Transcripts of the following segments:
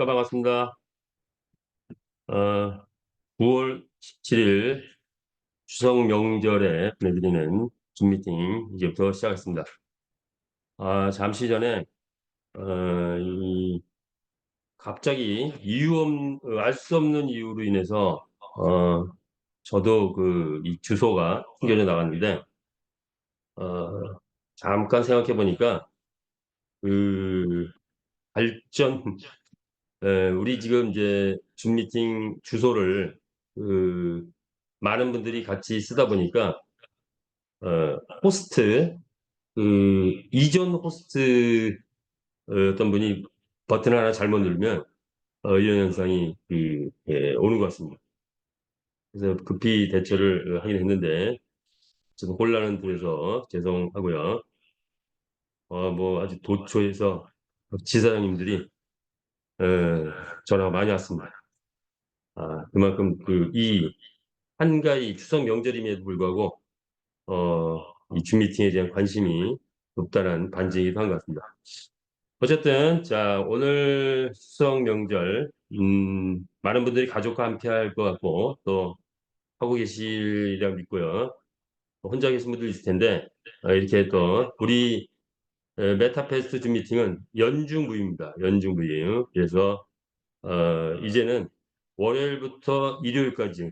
반갑습니다. 9월 17일 추석 명절에 보내드리는 줌 미팅 이제부터 시작했습니다. 잠시 전에 갑자기 알 수 없는 이유로 인해서 저도 이 주소가 숨겨져 나갔는데 잠깐 생각해 보니까 그 발전 우리 지금 이제 줌 미팅 주소를 많은 분들이 같이 쓰다 보니까 호스트 이전 호스트 어떤 분이 버튼 하나 잘못 누르면 이런 현상이 오는 것 같습니다. 그래서 급히 대처를 하긴 했는데 지금 혼란은 들어서 죄송하고요. 뭐 아주 도처에서 지사장님들이 어, 전화가 많이 왔습니다. 그만큼 이 한가위 추석 명절임에도 불구하고 이 줌 미팅에 대한 관심이 높다는 반증이기도 한 것 같습니다. 어쨌든 자 오늘 추석 명절 많은 분들이 가족과 함께 할 것 같고 또 하고 계시리라 믿고요. 혼자 계신 분들 있을 텐데 이렇게 또 우리 메타페스트 줌 미팅은 연중무휴입니다. 연중무휴. 그래서 이제는 월요일부터 일요일까지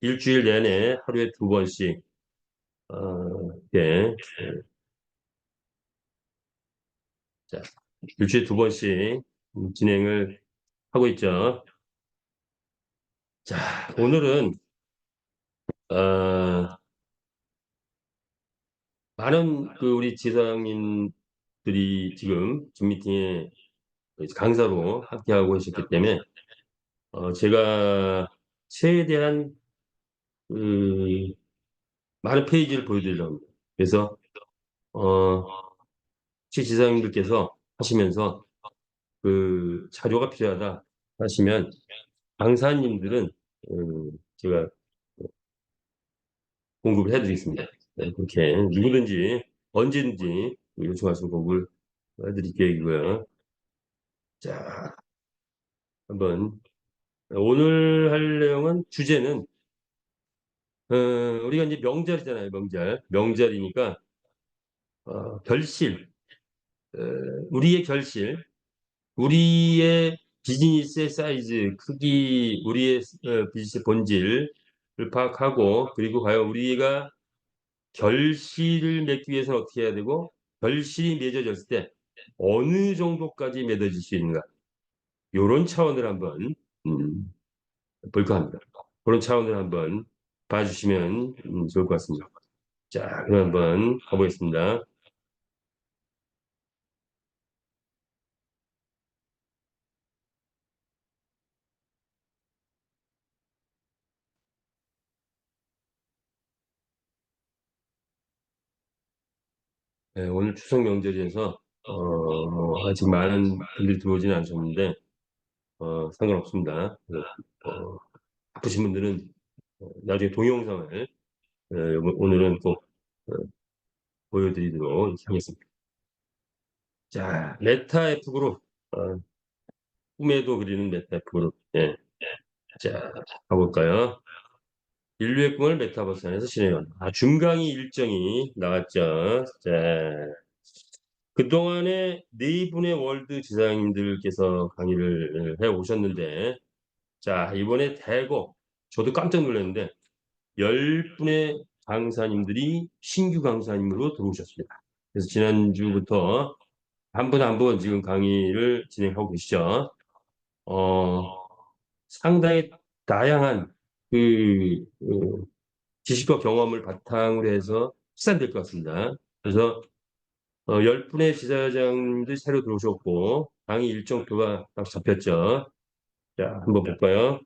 일주일 내내 하루에 2번씩 예. 자, 일주일에 2번씩 진행을 하고 있죠. 자, 오늘은 어, 많은 우리 지사장님들이 지금 줌 미팅에 강사로 함께하고 계셨기 때문에 제가 최대한 그 많은 페이지를 보여드리려고 합니다. 그래서 혹시 지사장님들께서 하시면서 자료가 필요하다 하시면 강사님들은 제가 공급을 해드리겠습니다. 네, 그렇게 누구든지 언제든지 요청하시면 공급을 해드릴 계획이고요. 자, 한번 오늘 할 내용은 주제는 우리가 이제 명절이잖아요. 명절이니까 결실, 어, 우리의 결실, 우리의 비즈니스의 사이즈, 크기, 우리의 비즈니스 본질을 파악하고 그리고 과연 우리가 결실을 맺기 위해서는 어떻게 해야 되고 결실이 맺어졌을 때 어느 정도까지 맺어질 수 있는가 이런 차원을 한번 볼까 합니다. 그런 차원을 한번 봐주시면 좋을 것 같습니다. 자, 그럼 한번 가보겠습니다. 네, 오늘 추석 명절이어서 아직 많은 분들이 들어오지는 않으셨는데 상관없습니다. 바쁘신 분들은 나중에 동영상을 오늘은 꼭 어, 보여드리도록 하겠습니다. 자, 메타 F 그룹 꿈에도 그리는 메타 F 그룹. 예. 자, 가볼까요? 인류의 꿈을 메타버스 안에서 실현한. 중강의 일정이 나왔죠. 자, 그동안에 네 분의 월드 지사님들께서 강의를 해 오셨는데, 자, 이번에 대거, 저도 깜짝 놀랐는데, 10분의 강사님들이 신규 강사님으로 들어오셨습니다. 그래서 지난주부터 한 분 한 분 지금 강의를 진행하고 계시죠. 어, 상당히 다양한 지식과 경험을 바탕으로 해서 확산될 것 같습니다. 그래서 10분의 지사장님들이 새로 들어오셨고 강의 일정표가 딱 잡혔죠. 자, 한번 볼까요?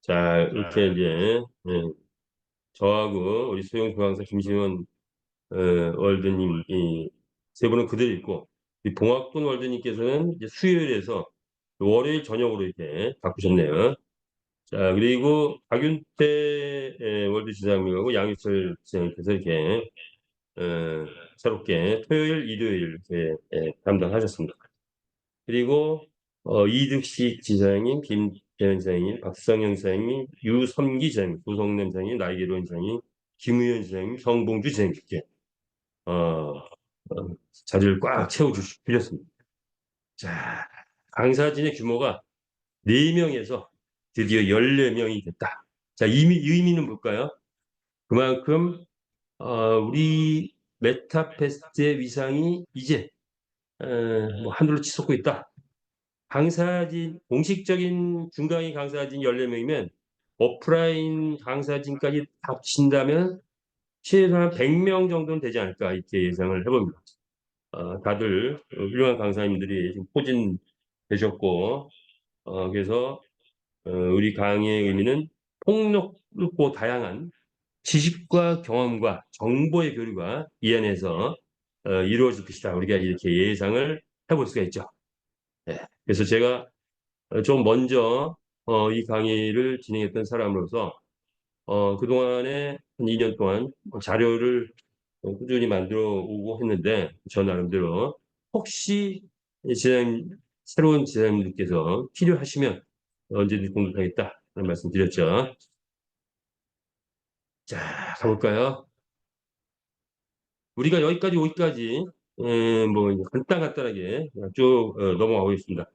자, 이렇게 이제 저하고 우리 소영 교황사 김시원 월드님 이 세 분은 그대로 있고 이 봉학돈 월드님께서는 이제 수요일에서 월요일 저녁으로 이렇게 바꾸셨네요. 자, 그리고 박윤태 월드 지사님하고 양유철 지사님께서 이렇게 어, 새롭게 토요일, 일요일 이렇게 담당하셨습니다. 그리고 이득식 지사님, 김재현 지사님, 박성영 지사님, 유섬기 지사님, 구성남 지사님, 나이계론 지사님, 김의현 지사님, 성봉주 지사님 이렇게 자리를 꽉 채워주셨습니다. 자, 강사진의 규모가 4명에서 드디어 14명이 됐다. 자, 이 의미는 뭘까요? 그만큼 우리 메타페스트의 위상이 이제 뭐 하늘로 치솟고 있다. 강사진, 공식적인 중강의 강사진 14명이면 오프라인 강사진까지 합친다면 최소한 100명 정도는 되지 않을까 이렇게 예상을 해봅니다. 다들 훌륭한 강사님들이 지금 포진되셨고 그래서 우리 강의의 의미는 폭넓고 다양한 지식과 경험과 정보의 교류가 이 안에서 이루어질 것이다. 우리가 이렇게 예상을 해볼 수가 있죠. 네. 그래서 제가 좀 먼저 이 강의를 진행했던 사람으로서 그동안에 한 2년 동안 자료를 꾸준히 만들어 오고 했는데 저 나름대로 혹시 지사님, 새로운 지사님들께서 필요하시면 언제든지 공급하겠다 그런 말씀 드렸죠. 자, 가볼까요? 우리가 여기까지 오기까지 뭐 간단하게 쭉 넘어가 보겠습니다.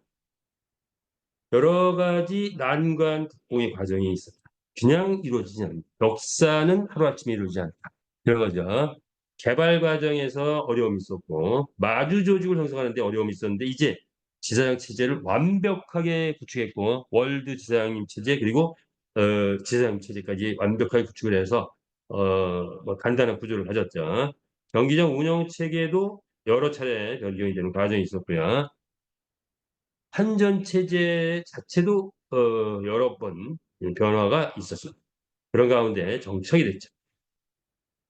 여러 가지 난관 극복의 과정이 있었다. 그냥 이루어지지 않는다. 역사는 하루아침에 이루어지지 않다. 그런 거죠. 개발 과정에서 어려움이 있었고 마주 조직을 형성하는 데 어려움이 있었는데 이제 지사장 체제를 완벽하게 구축했고 월드 지사장님 체제 그리고 지사장 체제까지 완벽하게 구축을 해서 뭐 간단한 구조를 가졌죠. 경기장 운영 체계도 여러 차례 변경이 되는 과정이 있었고요. 한전 체제 자체도 여러 번 변화가 있었습니다. 그런 가운데 정착이 됐죠.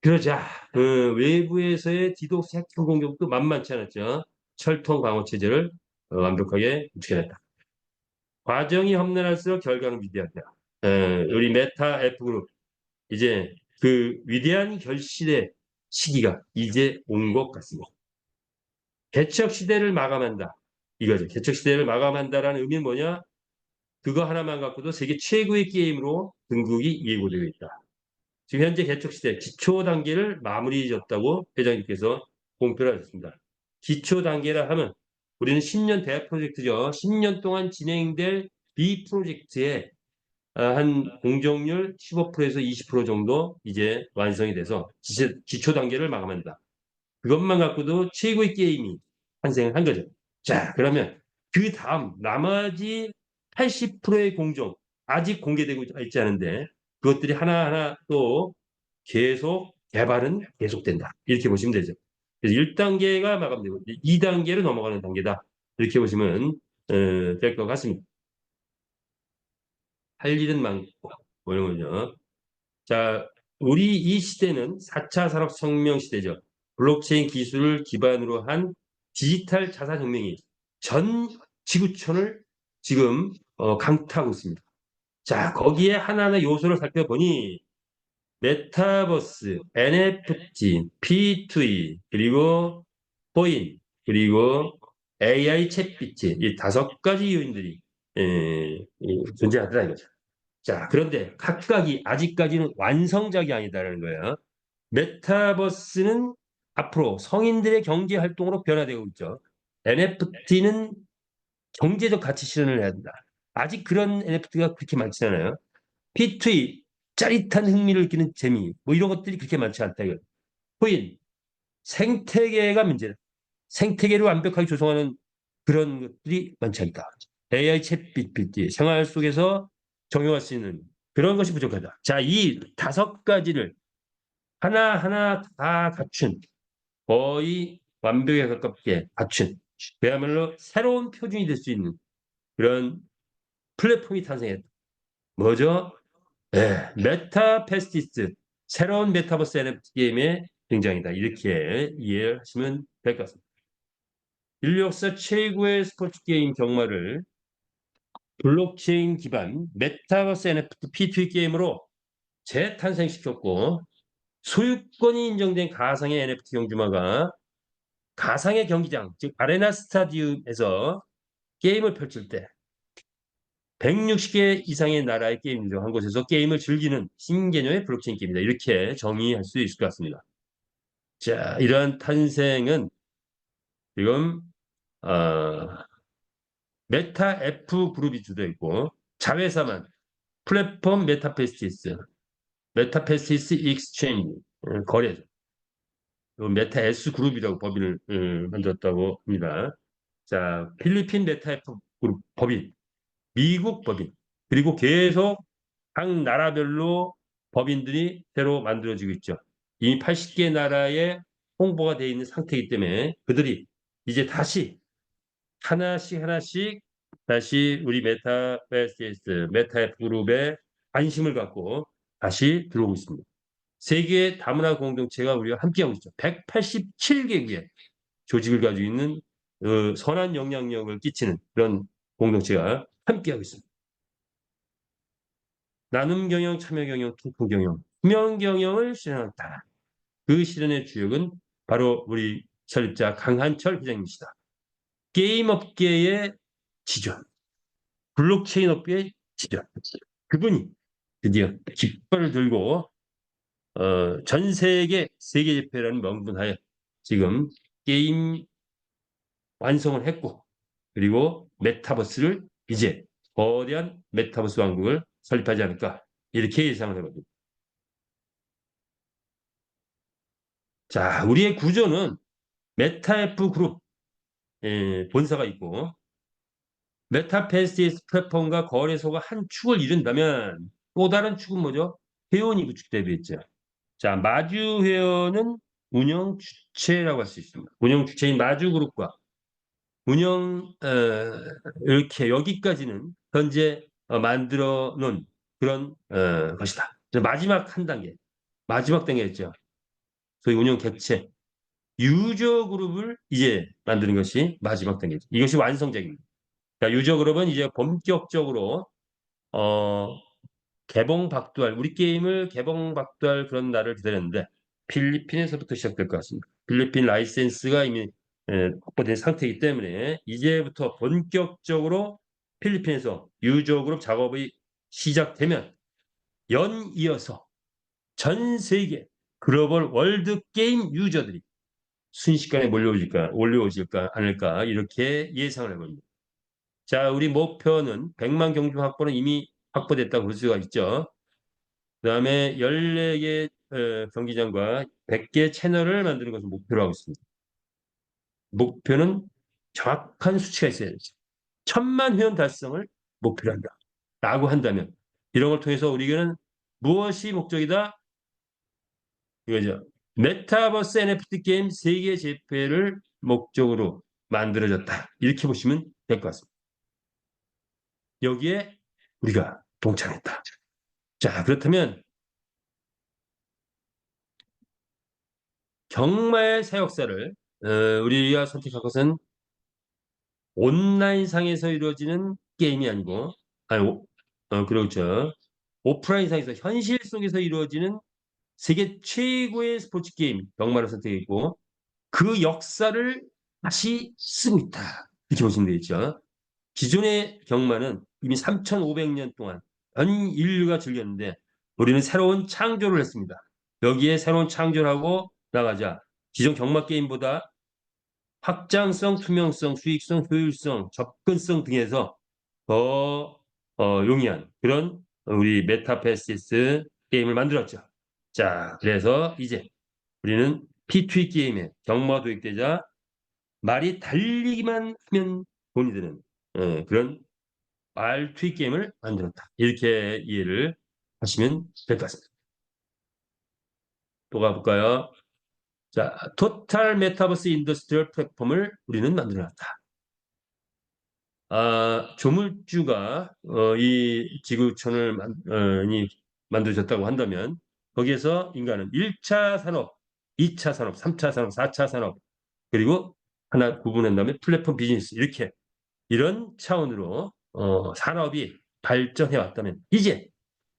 그러자 외부에서의 디도스 해킹 공격도 만만치 않았죠. 철통 방어 체제를 완벽하게 구축해냈다. 과정이 험난할수록 결과는 위대하다. 우리 메타 F그룹 이제 그 위대한 결실의 시기가 이제 온 것 같습니다. 개척 시대를 마감한다. 이거죠. 개척 시대를 마감한다라는 의미는 뭐냐? 그거 하나만 갖고도 세계 최고의 게임으로 등극이 예고되어 있다. 지금 현재 개척 시대 기초 단계를 마무리 지었다고 회장님께서 공표를 하셨습니다. 기초 단계라 하면 우리는 10년 대학 프로젝트죠. 10년 동안 진행될 이 프로젝트에 한 공정률 15%에서 20% 정도 이제 완성이 돼서 기초 단계를 마감한다. 그것만 갖고도 최고의 게임이 탄생한 거죠. 자, 그러면 그 다음 나머지 80%의 공정 아직 공개되고 있지 않은데 그것들이 하나하나 또 계속 개발은 계속된다. 이렇게 보시면 되죠. 그래서 1단계가 마감되고 2단계로 넘어가는 단계다. 이렇게 보시면 될 것 같습니다. 할 일은 많고 뭐 이런 거죠. 자, 우리 이 시대는 4차 산업혁명 시대죠. 블록체인 기술을 기반으로 한 디지털 자산혁명이 전 지구촌을 지금 강타하고 있습니다. 자, 거기에 하나하나 요소를 살펴보니 메타버스, NFT, P2E, 그리고 코인, 그리고 AI 챗비트 이 5가지 요인들이 존재하더라 이거죠. 자, 그런데 각각이 아직까지는 완성작이 아니다라는 거예요. 메타버스는 앞으로 성인들의 경제 활동으로 변화되고 있죠. NFT는 경제적 가치 실현을 해야 된다. 아직 그런 NFT가 그렇게 많지 않아요. P2E, 짜릿한 흥미를 느끼는 재미, 뭐 이런 것들이 그렇게 많지 않다. 이거. 코인, 생태계가 문제다. 생태계를 완벽하게 조성하는 그런 것들이 많지 않다. AI 챗GPT, 생활 속에서 적용할 수 있는 그런 것이 부족하다. 자, 이 5가지를 하나하나 다 갖춘 거의 완벽에 가깝게 갖춘 그야말로 새로운 표준이 될 수 있는 그런 플랫폼이 탄생했다. 뭐죠? 네, 메타페스티스 새로운 메타버스 NFT 게임의 등장이다. 이렇게 이해하시면 될 것 같습니다. 인류 역사 최고의 스포츠 게임 경마를 블록체인 기반 메타버스 NFT P2E 게임으로 재탄생시켰고 소유권이 인정된 가상의 NFT 경주마가 가상의 경기장, 즉 아레나 스타디움에서 게임을 펼칠 때 160개 이상의 나라의 게임 유저한 곳에서 게임을 즐기는 신개념의 블록체인 게임이다. 이렇게 정의할 수 있을 것 같습니다. 자, 이러한 탄생은 지금 메타 F 그룹이 주도해 있고 자회사만 플랫폼 메타페스티스 익스체인지 거래죠. 메타 S 그룹이라고 법인을 만들었다고 합니다. 자, 필리핀 메타 F 그룹 법인, 미국 법인, 그리고 계속 각 나라별로 법인들이 새로 만들어지고 있죠. 이미 80개 나라에 홍보가 되어 있는 상태이기 때문에 그들이 이제 다시 하나씩 하나씩 다시 우리 메타베이스, 메타 그룹에 관심을 갖고 다시 들어오고 있습니다. 세계 다문화 공동체가 우리가 함께하고 있죠. 187개국의 조직을 가지고 있는 선한 영향력을 끼치는 그런 공동체가 함께하고 있습니다. 나눔 경영, 참여 경영, 투표 경영, 투명 경영을 실현한다. 그 실현의 주역은 바로 우리 설립자 강한철 회장님이시다. 게임 업계의 지존, 블록체인 업계의 지존. 그분이 드디어 깃발을 들고 전 세계 세계제패라는 명분하에 지금 게임 완성을 했고 그리고 메타버스를 이제 거대한 메타버스 왕국을 설립하지 않을까 이렇게 예상을 해봅니다. 자, 우리의 구조는 메타F 그룹 본사가 있고 메타페스티스 플랫폼과 거래소가 한 축을 이룬다면 또 다른 축은 뭐죠? 회원이 구축되어 있죠. 자, 마주회원은 운영 주체라고 할 수 있습니다. 운영 주체인 마주그룹과 운영 이렇게 여기까지는 현재 만들어 놓은 그런 것이다. 마지막 한 단계, 마지막 단계였죠. 소위 운영 객체, 유저 그룹을 이제 만드는 것이 마지막 단계죠. 이것이 완성작입니다. 자, 유저 그룹은 이제 본격적으로 어, 개봉 박두할 우리 게임을 개봉 박두할 그런 날을 기다렸는데 필리핀에서부터 시작될 것 같습니다. 필리핀 라이센스가 이미 확보된 상태이기 때문에 이제부터 본격적으로 필리핀에서 유저 그룹 작업이 시작되면 연이어서 전 세계 글로벌 월드 게임 유저들이 순식간에 몰려오질까 않을까 이렇게 예상을 해봅니다. 자, 우리 목표는 100만 경주 확보는 이미 확보됐다고 볼 수가 있죠. 그다음에 14개 경기장과 100개 채널을 만드는 것을 목표로 하고 있습니다. 목표는 정확한 수치가 있어야 되죠. 1000만 회원 달성을 목표로 한다. 라고 한다면 이런 걸 통해서 우리는 무엇이 목적이다? 이거죠. 메타버스 NFT 게임 세계 재패를 목적으로 만들어졌다. 이렇게 보시면 될 것 같습니다. 여기에 우리가 동참했다. 자, 그렇다면 경마의 새 역사를 우리가 선택할 것은 온라인상에서 이루어지는 게임이 아니고 그렇죠. 오프라인상에서 현실 속에서 이루어지는 세계 최고의 스포츠 게임 경마를 선택했고 그 역사를 다시 쓰고 있다. 이렇게 보시면 되겠죠. 기존의 경마는 이미 3,500년 동안 전 인류가 즐겼는데 우리는 새로운 창조를 했습니다. 여기에 새로운 창조를 하고 나가자 기존 경마 게임보다 확장성, 투명성, 수익성, 효율성, 접근성 등에서 더 용이한 그런 우리 메타페시스 게임을 만들었죠. 자, 그래서 이제 우리는 P2E 게임에 경마 도입되자 말이 달리기만 하면 돈이 드는 그런 말투이 게임을 만들었다. 이렇게 이해를 하시면 될 것 같습니다. 또 가볼까요? 자, 토탈 메타버스 인더스트리얼 플랫폼을 우리는 만들어놨다. 조물주가 이 지구촌을 만들어졌다고 한다면 거기에서 인간은 1차 산업, 2차 산업, 3차 산업, 4차 산업 그리고 하나 구분한 다음에 플랫폼 비즈니스 이렇게 이런 차원으로 산업이 발전해 왔다면 이제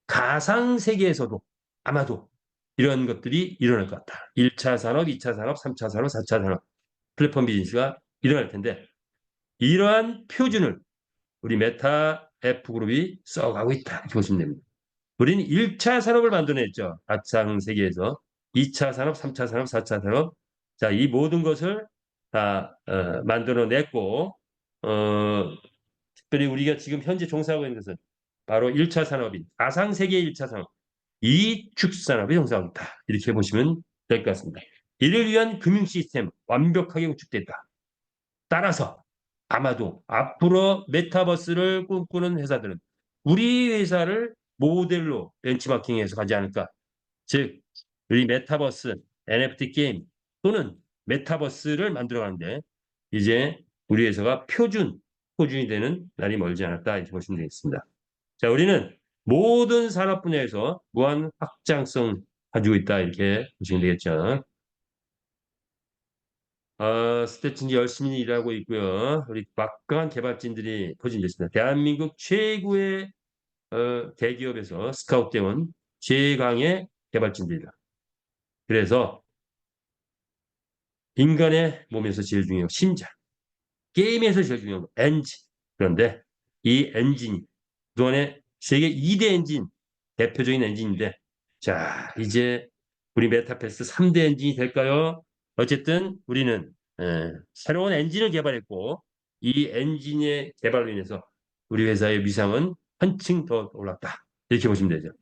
가상 세계에서도 아마도 이런 것들이 일어날 것 같다. 1차 산업, 2차 산업, 3차 산업, 4차 산업 플랫폼 비즈니스가 일어날 텐데 이러한 표준을 우리 메타 F그룹이 써가고 있다. 이렇게 보시면 됩니다. 우리는 1차 산업을 만들어냈죠. 가상 세계에서. 2차 산업, 3차 산업, 4차 산업. 자, 이 모든 것을 다 만들어냈고 특별히 우리가 지금 현재 종사하고 있는 것은 바로 1차 산업인 가상 세계의 1차 산업, 이축 산업에 종사하고 있다. 이렇게 보시면 될 것 같습니다. 이를 위한 금융 시스템 완벽하게 구축됐다. 따라서 아마도 앞으로 메타버스를 꿈꾸는 회사들은 우리 회사를 모델로 벤치마킹해서 가지 않을까. 즉, 우리 메타버스, NFT 게임 또는 메타버스를 만들어가는데 이제 우리 회사가 표준이 되는 날이 멀지 않았다. 이렇게 보시면 되겠습니다. 자, 우리는 모든 산업 분야에서 무한 확장성 가지고 있다. 이렇게 보시면 되겠죠. 스태츠는 열심히 일하고 있고요. 우리 막강한 개발진들이 포진됐습니다. 대한민국 최고의 대기업에서 스카웃되온 최강의 개발진들이다. 그래서 인간의 몸에서 제일 중요한 심장, 게임에서 제일 중요한 거, 엔진. 그런데 이 엔진이 그동안에 세계 2대 엔진, 대표적인 엔진인데 자, 이제 우리 메타버스 3대 엔진이 될까요? 어쨌든 우리는 새로운 엔진을 개발했고 이 엔진의 개발로 인해서 우리 회사의 위상은 한층 더 올랐다. 이렇게 보시면 되죠.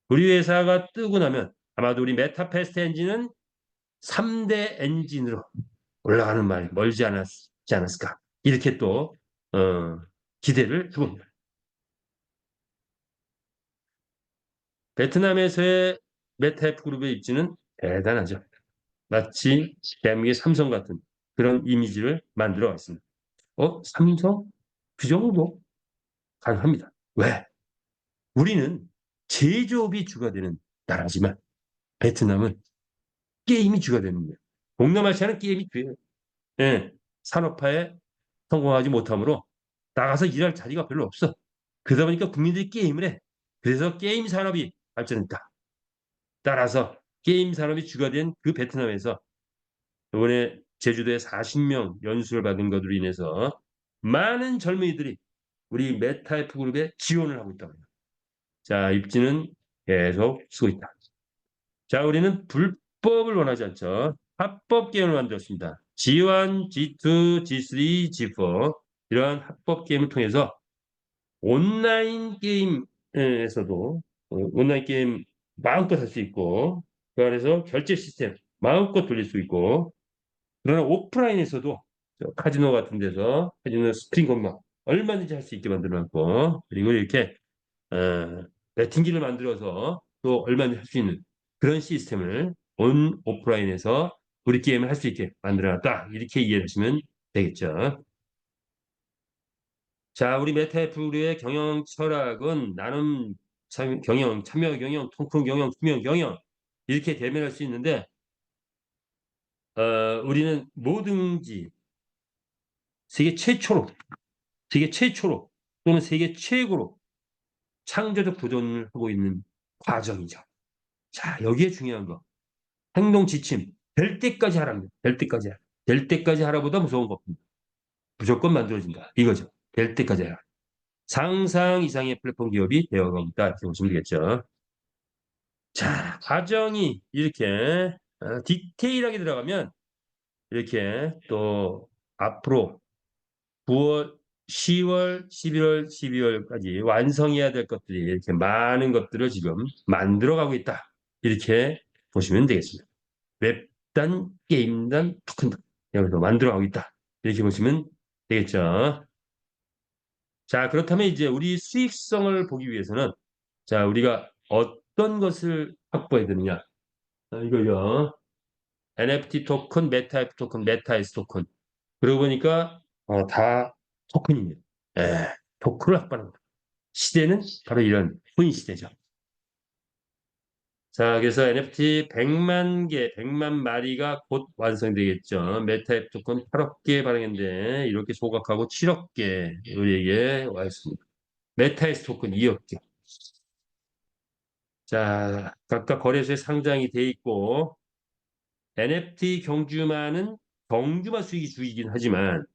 우리 회사가 뜨고 나면 아마도 우리 메타버스 엔진은 3대 엔진으로 올라가는 말이 멀지 않았을까. 이렇게 또 기대를 해봅니다. 베트남에서의 메타F 그룹의 입지는 대단하죠. 마치 대한민국의 삼성 같은 그런 이미지를 만들어 왔습니다. 삼성? 그 정도 가능합니다. 왜? 우리는 제조업이 주가 되는 나라지만 베트남은 게임이 주가 되는 거예요. 동남아시아는 게임이 주예요. 예, 산업화에 성공하지 못하므로 나가서 일할 자리가 별로 없어. 그러다 보니까 국민들이 게임을 해. 그래서 게임 산업이 발전했다. 따라서 게임 산업이 주가 된 그 베트남에서 이번에 제주도에 40명 연수를 받은 것으로 인해서 많은 젊은이들이 우리 메타F 그룹에 지원을 하고 있다고 해요. 자, 입지는 계속 쓰고 있다. 자, 우리는 불법을 원하지 않죠. 합법 게임을 만들었습니다. G1, G2, G3, G4 이러한 합법 게임을 통해서 온라인 게임에서도 온라인 게임 마음껏 할 수 있고 그 안에서 결제 시스템 마음껏 돌릴 수 있고 그러나 오프라인에서도 카지노 같은 데서 카지노 스프링 건막 얼마든지 할 수 있게 만들어놨고 그리고 이렇게 배팅기를 만들어서 또 얼마든지 할 수 있는 그런 시스템을 온 오프라인에서 우리 게임을 할 수 있게 만들어놨다 이렇게 이해하시면 되겠죠. 자, 우리 메타F의 경영 철학은 나눔 경영, 참여 경영, 통큰 경영, 투명 경영 이렇게 대면할 수 있는데 우리는 뭐든지 세계 최초로, 세계 최초로 또는 세계 최고로 창조적 도전을 하고 있는 과정이죠. 자, 여기에 중요한 거 행동 지침 될 때까지 하랍니다. 될 때까지 하라. 될 때까지 하라보다 무서운 거 없습니다. 무조건 만들어진다. 이거죠. 될 때까지 하라. 상상 이상의 플랫폼 기업이 되어갑니다. 이렇게 보시면 되겠죠. 자, 과정이 이렇게 디테일하게 들어가면 이렇게 또 앞으로 9월, 10월, 11월, 12월까지 완성해야 될 것들이 이렇게 많은 것들을 지금 만들어가고 있다. 이렇게 보시면 되겠습니다. 웹단, 게임단, 토큰단 여기서 만들어가고 있다. 이렇게 보시면 되겠죠. 자, 그렇다면 이제 우리 수익성을 보기 위해서는 자, 우리가 어떤 것을 확보해야 되느냐. 이거요. NFT 토큰, 메타F 토큰, 메타S 토큰. 그러고 보니까 다 토큰입니다. 예, 토큰을 확보하는 거. 시대는 바로 이런 코인 시대죠. 자, 그래서 NFT 100만 개, 100만 마리가 곧 완성되겠죠. 메타앱 토큰 8억 개 발행했는데 이렇게 소각하고 7억 개 우리에게 와 있습니다. 메타에스 토큰 2억 개. 자, 각각 거래소에 상장이 돼 있고 NFT 경주만은 경주만 수익이 주이긴 하지만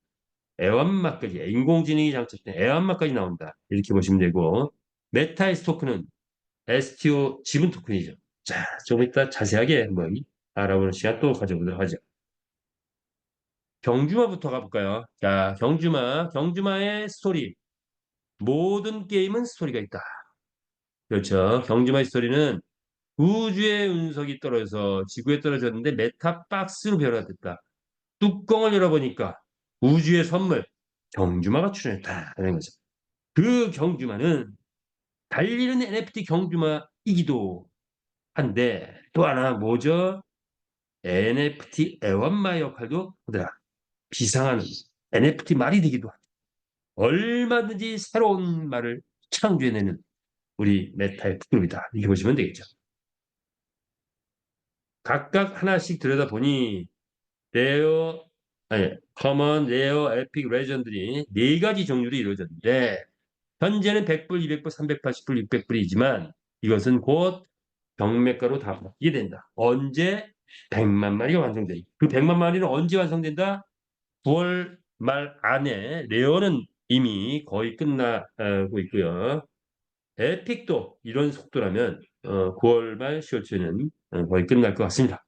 애완마까지, 인공지능이 장착된 애완마까지 나온다. 이렇게 보시면 되고, 메타의 스토크는 STO 지분 토큰이죠. 자, 좀 이따 자세하게 한번 알아보는 시간 또 가져보도록 하죠. 경주마부터 가볼까요? 자, 경주마의 스토리. 모든 게임은 스토리가 있다. 그렇죠. 경주마의 스토리는 우주의 운석이 떨어져서 지구에 떨어졌는데 메타박스로 변화됐다. 뚜껑을 열어보니까 우주의 선물, 경주마가 출연했다. 라는 거죠. 그 경주마는 달리는 NFT 경주마이기도 한데 또 하나 뭐죠? NFT 애완마 역할도 하더라. 비상하는 NFT 말이 되기도 하고 얼마든지 새로운 말을 창조해내는 우리 메타의 특급이다. 이렇게 보시면 되겠죠. 각각 하나씩 들여다보니 레어, 아니, 커먼, 레어, 에픽, 레전드리 네 가지 종류로 이루어졌는데 현재는 100불, 200불, 380불, 600불이지만 이것은 곧 경매가로 다 바뀌게 된다. 언제? 100만 마리가 완성돼. 그 100만 마리는 언제 완성된다? 9월 말 안에 레어는 이미 거의 끝나고 있고요. 에픽도 이런 속도라면 9월 말 10월 초에는 거의 끝날 것 같습니다.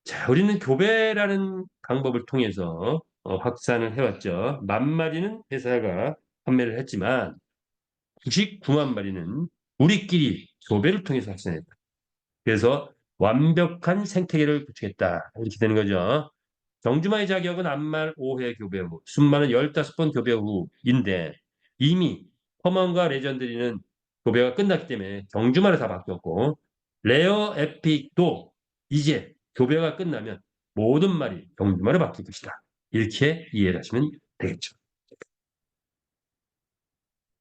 자, 우리는 교배라는 방법을 통해서 확산을 해왔죠. 10,000마리는 회사가 판매를 했지만 99만 마리는 우리끼리 교배를 통해서 확산했다. 그래서 완벽한 생태계를 구축했다. 이렇게 되는 거죠. 경주마의 자격은 암말 5회 교배 후, 순말은 15번 교배 후인데 이미 퍼먼과 레전드리는 교배가 끝났기 때문에 경주마를 다 바뀌었고 레어 에픽도 이제 교배가 끝나면 모든 말이 경주마로 바뀔 것이다. 이렇게 이해를 하시면 되겠죠.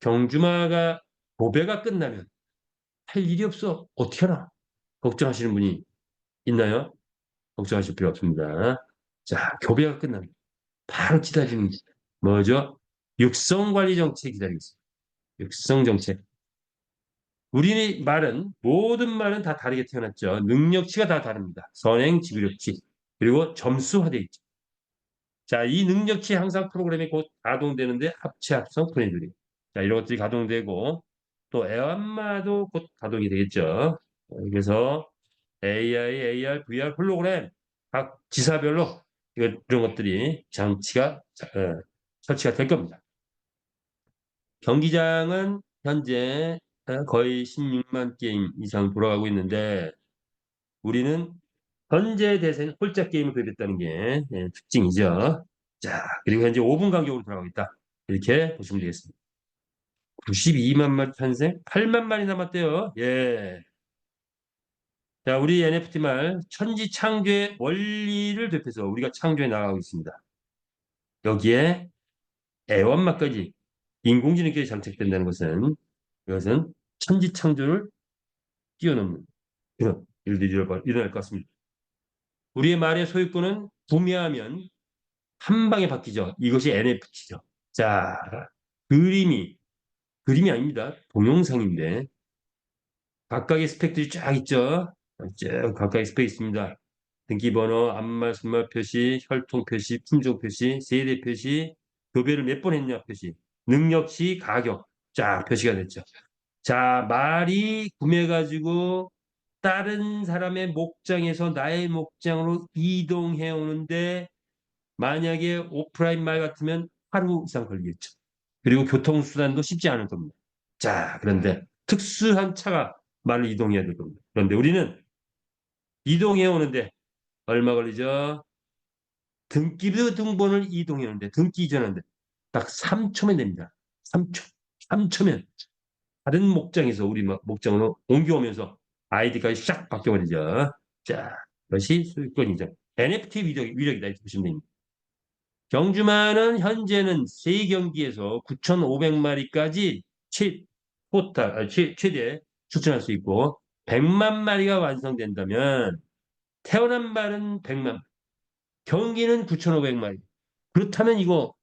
경주마가 교배가 끝나면 할 일이 없어. 어떻게 하나? 걱정하시는 분이 있나요? 걱정하실 필요 없습니다. 자, 교배가 끝나면 바로 기다리는 게 뭐죠? 육성 관리 정책이 기다리고 있습니다. 육성 정책. 우리 말은 모든 말은 다 다르게 태어났죠. 능력치가 다 다릅니다. 선행, 지구력치 그리고 점수화돼 있죠. 자, 이 능력치 항상 프로그램이 곧 가동되는데 합체, 합성, 분해들이. 자, 이런 것들이 가동되고 또 애완마도 곧 가동이 되겠죠. 그래서 AI, AR, VR, 홀로그램 각 지사별로 이런 것들이 장치가 설치가 될 겁니다. 경기장은 현재 거의 16만 게임 이상 돌아가고 있는데 우리는 현재 대세는 홀짝 게임을 도입했다는 게 특징이죠. 자, 그리고 현재 5분 간격으로 돌아가고 있다. 이렇게 보시면 되겠습니다. 92만 마리 탄생, 8만 마리 남았대요. 예. 자, 우리 NFT 말 천지 창조의 원리를 대표해서 우리가 창조해 나가고 있습니다. 여기에 애완마까지 인공지능까지 장착된다는 것은 이것은 천지 창조를 뛰어넘는 그런 일들이 일어날 것 같습니다. 우리의 말의 소유권은 구매하면 한 방에 바뀌죠. 이것이 NFT죠. 자, 그림이 아닙니다. 동영상인데 각각의 스펙들이 쫙 있죠. 쭉 각각의 스펙이 있습니다. 등기번호, 암말, 순말 표시, 혈통 표시, 품종 표시, 세대 표시, 교배를 몇 번 했냐 표시, 능력치, 가격 쫙 표시가 됐죠. 자, 말이 구매가지고 다른 사람의 목장에서 나의 목장으로 이동해 오는데 만약에 오프라인 말 같으면 하루 이상 걸리겠죠. 그리고 교통수단도 쉽지 않을 겁니다. 자, 그런데 특수한 차가 말을 이동해야 될 겁니다. 그런데 우리는 이동해 오는데 얼마 걸리죠? 등기부 등본을 이동해 오는데 등기 이전하는데 딱 3초면 됩니다. 3초. 3초면 다른 목장에서 우리 목장으로 옮겨오면서 아이디까지 싹 바뀌어버리죠. 자, 이것이 소유권이죠. NFT 위력이다 이렇게 보시면 됩니다. 경주마는 현재는 3경기에서 9,500마리까지 최대 추천할 수 있고 100만 마리가 완성된다면 태어난 말은 100만, 경기는 9,500마리. 그렇다면 이거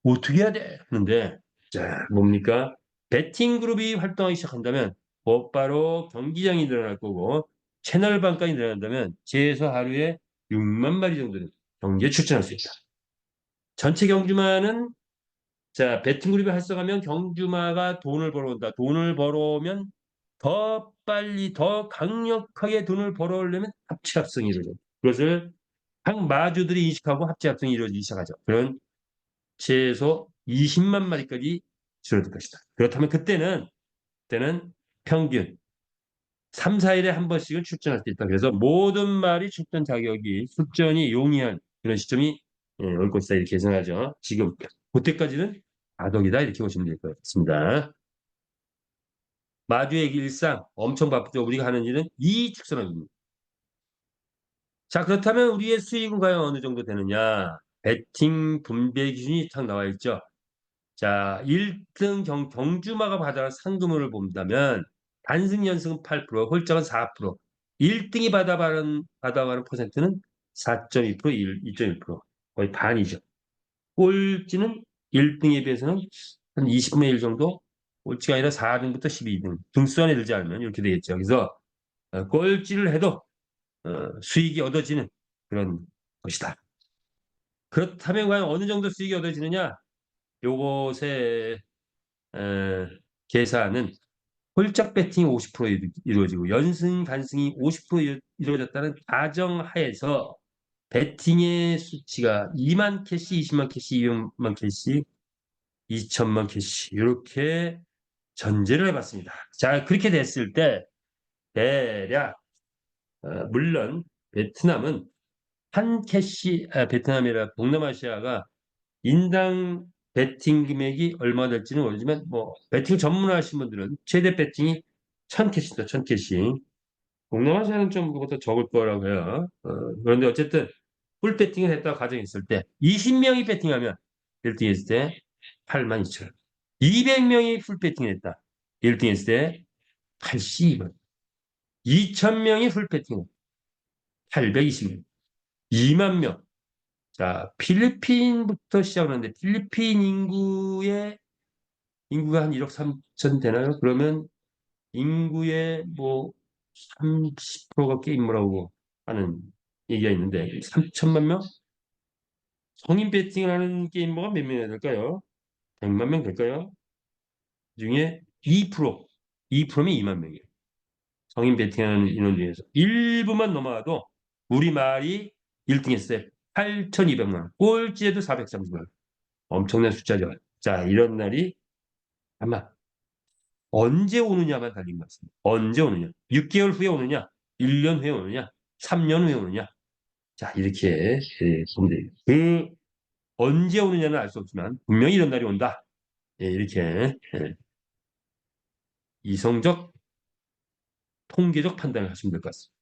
어떻게 해야 돼? 하는데 자, 뭡니까? 베팅 그룹이 활동하기 시작한다면 곧바로 경기장이 늘어날 거고 채널방까지 늘어난다면 최소 하루에 6만 마리 정도는 경기에 출전할 수 있다. 전체 경주마는 자, 배팅그룹이 활성화하면 경주마가 돈을 벌어온다. 돈을 벌어오면 더 빨리, 더 강력하게 돈을 벌어오려면 합치합성이 이루어져. 그것을 각 마주들이 인식하고 합치합성이 이루어지기 시작하죠. 그런 최소 20만 마리까지 줄어들 것이다. 그렇다면 그때는 평균 3, 4일에 한 번씩은 출전할 수 있다. 그래서 모든 말이 출전 자격이 출전이 용이한 그런 시점이 올 것이다. 이렇게 예상하죠. 지금 그때까지는 아덕이다. 이렇게 보시면 될 것 같습니다. 마주의 일상 엄청 바쁘죠. 우리가 하는 일은 이 축소입니다. 자, 그렇다면 우리의 수익은 과연 어느 정도 되느냐? 배팅 분배 기준이 딱 나와 있죠. 자, 1등 경주마가 받아갈 상금을 본다면 단승 연승은 8%, 홀짝은 4%, 1등이 받아가는 퍼센트는 4.2%, 2.1%, 거의 반이죠. 꼴찌는 1등에 비해서는 한 20분의 1 정도, 꼴찌가 아니라 4등부터 12등, 등수안에 들지 않으면 이렇게 되겠죠. 그래서 꼴찌를 해도 수익이 얻어지는 그런 것이다. 그렇다면 과연 어느 정도 수익이 얻어지느냐? 요것의 계산은 홀짝 배팅이 50% 이루어지고 연승 간승이 50% 이루어졌다는 가정하에서 배팅의 수치가 2만 캐시, 20만 캐시, 200만 캐시, 2천만 캐시 이렇게 전제를 해봤습니다. 자, 그렇게 됐을 때 대략 물론 베트남은 한 캐시 베트남이라 동남아시아가 인당 배팅 금액이 얼마 될지는 모르지만 뭐 배팅 전문하신 분들은 최대 배팅이 1000캐시다. 1000캐시. 동남아시아는 좀 그것도 적을 거라고 해요. 그런데 어쨌든 풀 배팅을 했다고 가정했을 때 20명이 배팅하면 1등 했을 때 8만 2천 원. 200명이 풀 배팅을 했다. 1등 했을 때 82만. 2000명이 풀 배팅 820명. 2만 명. 자, 필리핀부터 시작하는데 필리핀 인구가 한 1억 3천 되나요? 그러면 인구의 뭐 30%가 게임을 하는 얘기가 있는데 3천만 명? 성인 배팅을 하는 게임머가 몇 명이 될까요? 100만 명 될까요? 중에 2%, 2%면 2만 명이에요. 성인 배팅하는 인원 중에서 일부만 넘어가도 우리 말이 1등 했어요. 8,200만 원. 꼴찌에도 430만 원. 엄청난 숫자죠. 자, 이런 날이 아마 언제 오느냐만 달린 것 같습니다. 언제 오느냐? 6개월 후에 오느냐? 1년 후에 오느냐? 3년 후에 오느냐? 자, 이렇게 보면 돼요. 그 언제 오느냐는 알 수 없지만 분명히 이런 날이 온다. 예, 이렇게 이성적, 통계적 판단을 하시면 될 것 같습니다.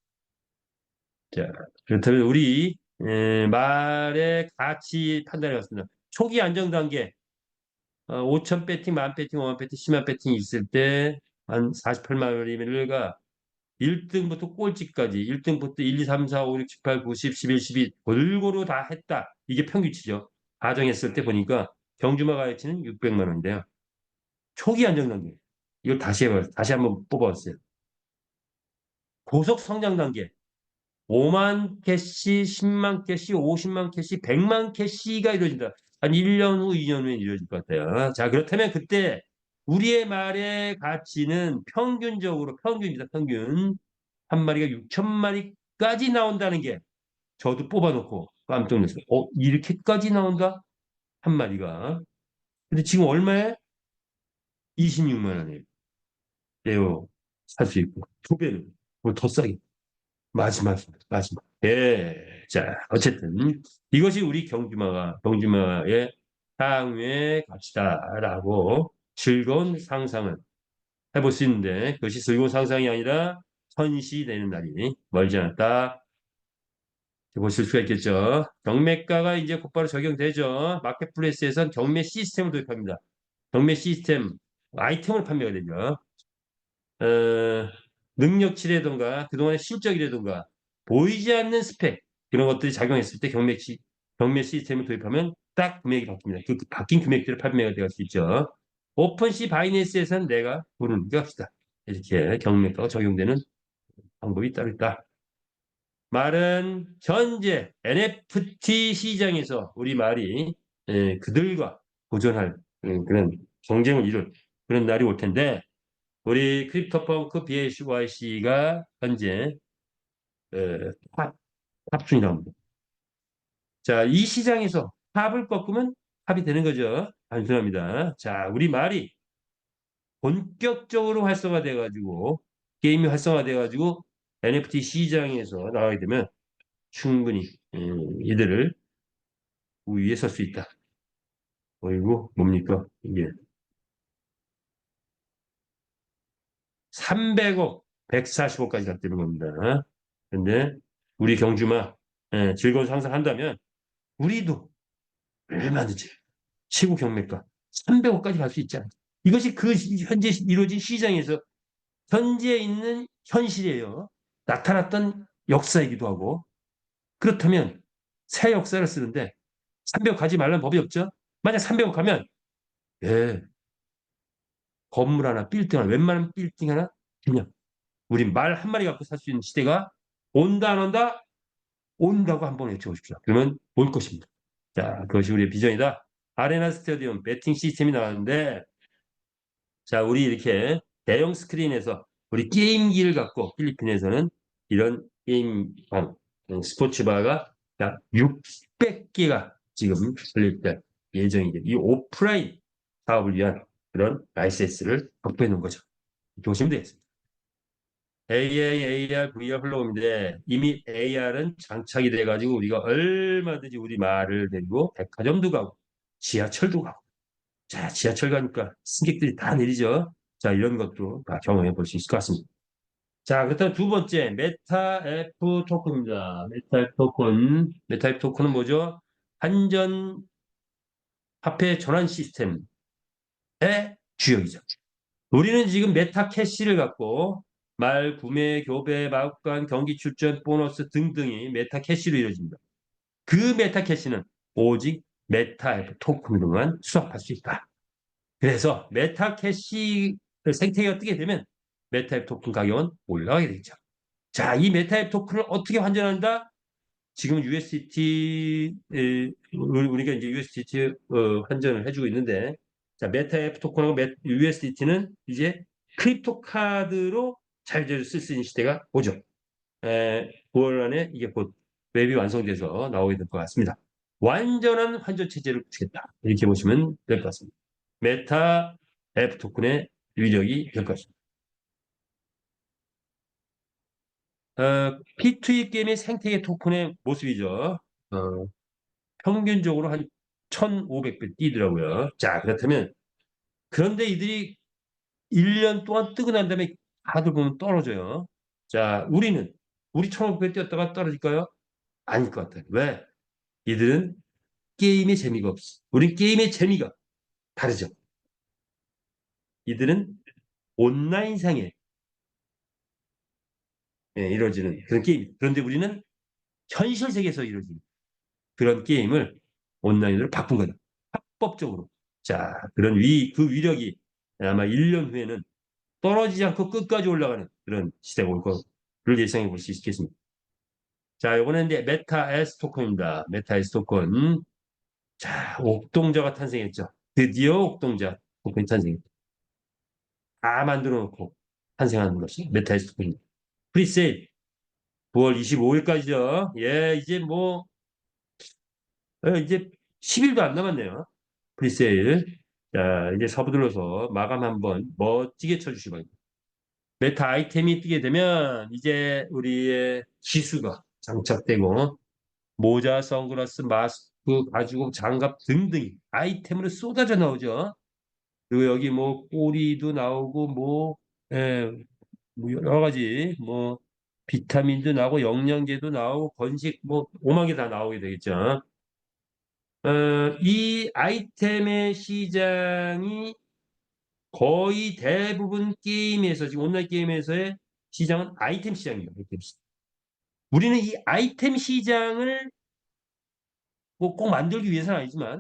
자, 그렇다면 우리 말의 가치 판단해 봤습니다. 초기 안정 단계 5천 배팅, 만 배팅, 5만 배팅, 10만 배팅이 있을 때 한 48만 원이면가 1등부터 꼴찌까지 1등부터 1, 2, 3, 4, 5, 6, 7, 8, 9, 10, 11, 12 골고루 다 했다. 이게 평균치죠. 가정했을 때 보니까 경주마 가치는 600만 원인데요. 초기 안정 단계. 이걸 다시 해봐요. 다시 한번 뽑아봤어요. 고속 성장 단계. 5만 캐시, 10만 캐시, 50만 캐시, 100만 캐시가 이루어진다. 한 1년 후, 2년 후에 이루어질 것 같아요. 자, 그렇다면 그때 우리의 말의 가치는 평균입니다. 평균. 한 마리가 6천 마리까지 나온다는 게 저도 뽑아놓고 깜짝 놀랐어요. 이렇게까지 나온다? 한 마리가. 근데 지금 얼마에? 26만 원이에요. 레오 살 수 있고. 두 배는. 더 싸게. 마지막. 예. 자, 어쨌든 이것이 우리 경주마의 향후의 가치다라고 즐거운 상상을 해볼 수 있는데 그것이 즐거운 상상이 아니라 현시되는 날이 멀지 않았다. 보실 수가 있겠죠. 경매가가 이제 곧바로 적용되죠. 마켓플레이스에선 경매 시스템을 도입합니다. 경매 시스템 아이템을 판매가 되죠. 어, 능력치라든가 그동안의 실적이라든가 보이지 않는 스펙 그런 것들이 작용했을 때 경매 시스템을 도입하면 딱 금액이 바뀝니다. 그 바뀐 금액대로 판매가 될 수 있죠. 오픈시 바이낸스에서는 내가 부르는 합시다. 이렇게 경매가가 적용되는 방법이 따로 있다. 말은 현재 NFT 시장에서 우리 말이 그들과 도전할 그런 경쟁을 이룰 그런 날이 올 텐데 우리 크립토펑크 BACYC가 현재 어, 탑, 탑순이라고 합니다. 자, 이 시장에서 탑을 꺾으면 탑이 되는 거죠. 단순합니다. 자, 우리 말이 본격적으로 활성화돼 가지고 게임이 활성화돼 가지고 NFT 시장에서 나가게 되면 충분히 이들을 위에 설 수 있다. 어이구 뭡니까 이게 300억 140억까지 갔다는 겁니다. 근데 우리 경주마 즐거운 상상한다면 우리도 얼마든지 최고 경매가 300억까지 갈 수 있잖아요. 이것이 그 현재 이루어진 시장에서 현재 있는 현실이에요. 나타났던 역사이기도 하고 그렇다면 새 역사를 쓰는데 300억 가지 말라는 법이 없죠. 만약 300억 가면 예, 건물 하나, 빌딩 하나, 웬만한 빌딩 하나 그냥 우리 말 한 마리 갖고 살 수 있는 시대가 온다 안 온다? 온다고 한번 외쳐보십시오. 그러면 올 것입니다. 자, 그것이 우리의 비전이다. 아레나 스타디움 배팅 시스템이 나왔는데 자, 우리 이렇게 대형 스크린에서 우리 게임기를 갖고 필리핀에서는 이런 게임방, 스포츠바가 약 600개가 지금 설립될 예정이죠. 이 오프라인 사업을 위한 그런 라이센스를 확보해 놓은 거죠. 보시면 되겠습니다. AI, AR, VR 흘러오는데 이미 AR은 장착이 돼가지고 우리가 얼마든지 우리 말을 데리고 백화점도 가고 지하철도 가고 자, 지하철 가니까 승객들이 다 내리죠. 자, 이런 것도 다 경험해 볼 수 있을 것 같습니다. 자, 그렇다면 두 번째, 메타 F 토큰입니다. 메타 F 토큰. 메타 F 토큰은 뭐죠? 한전 화폐 전환 시스템의 주역이죠. 우리는 지금 메타 캐시를 갖고 말, 구매, 교배, 마구간, 경기 출전, 보너스 등등이 메타 캐시로 이루어집니다. 그 메타 캐시는 오직 메타 F 토큰으로만 수합할 수 있다. 그래서 메타캐시 생태계가 뜨게 되면 메타앱 토큰 가격은 올라가게 되죠. 자, 이 메타앱 토큰을 어떻게 환전한다? 지금 USDT 우리가 이제 USDT 환전을 해주고 있는데 자, 메타앱 토큰하고 USDT는 이제 크립토 카드로 잘 쓸 수 있는 시대가 오죠. 9월 안에 이게 곧 웹이 완성돼서 나오게 될 것 같습니다. 완전한 환전 체제를 구축했다. 이렇게 보시면 될 것 같습니다. 메타 F 토큰의 위력이 될 것입니다. P2E 게임의 생태계 토큰의 모습이죠. 평균적으로 한 1,500배 뛰더라고요. 자, 그렇다면 그런데 이들이 1년 동안 뜨고 난 다음에 다들 보면 떨어져요. 자, 우리 1,500배 뛰었다가 떨어질까요? 아닐 것 같아요. 왜? 이들은 게임의 재미가 없어. 우리 게임의 재미가 다르죠. 이들은 온라인상에 이루어지는 그런 게임. 그런데 우리는 현실 세계에서 이루어지는 그런 게임을 온라인으로 바꾼 거다. 합법적으로. 자, 그 위력이 아마 1년 후에는 떨어지지 않고 끝까지 올라가는 그런 시대가 올 거를 예상해 볼 수 있겠습니다. 자, 요거는 이제 메타 S 토큰입니다. 메타 S 토큰. 자, 옥동자가 탄생했죠. 드디어 옥동자 토큰이 탄생했죠. 다 만들어 놓고 탄생한 것이 메타 S 토큰입니다. 프리세일 9월 25일까지죠. 예, 이제 10일도 안 남았네요. 프리세일. 자, 이제 서두르서 마감 한번 멋지게 쳐주시기 바랍니다. 메타 아이템이 뜨게 되면 이제 우리의 지수가 장착되고 모자, 선글라스, 마스크, 가죽, 장갑 등등이 아이템으로 쏟아져 나오죠. 그리고 여기 뭐 꼬리도 나오고 뭐 여러 가지 비타민도 나오고 영양제도 나오고 건식 오만 개 다 나오게 되겠죠. 이 아이템의 시장이 거의 대부분 게임에서 지금 온라인 게임에서의 시장은 아이템 시장입니다. 아이템 시장. 우리는 이 아이템 시장을 꼭 만들기 위해서는 아니지만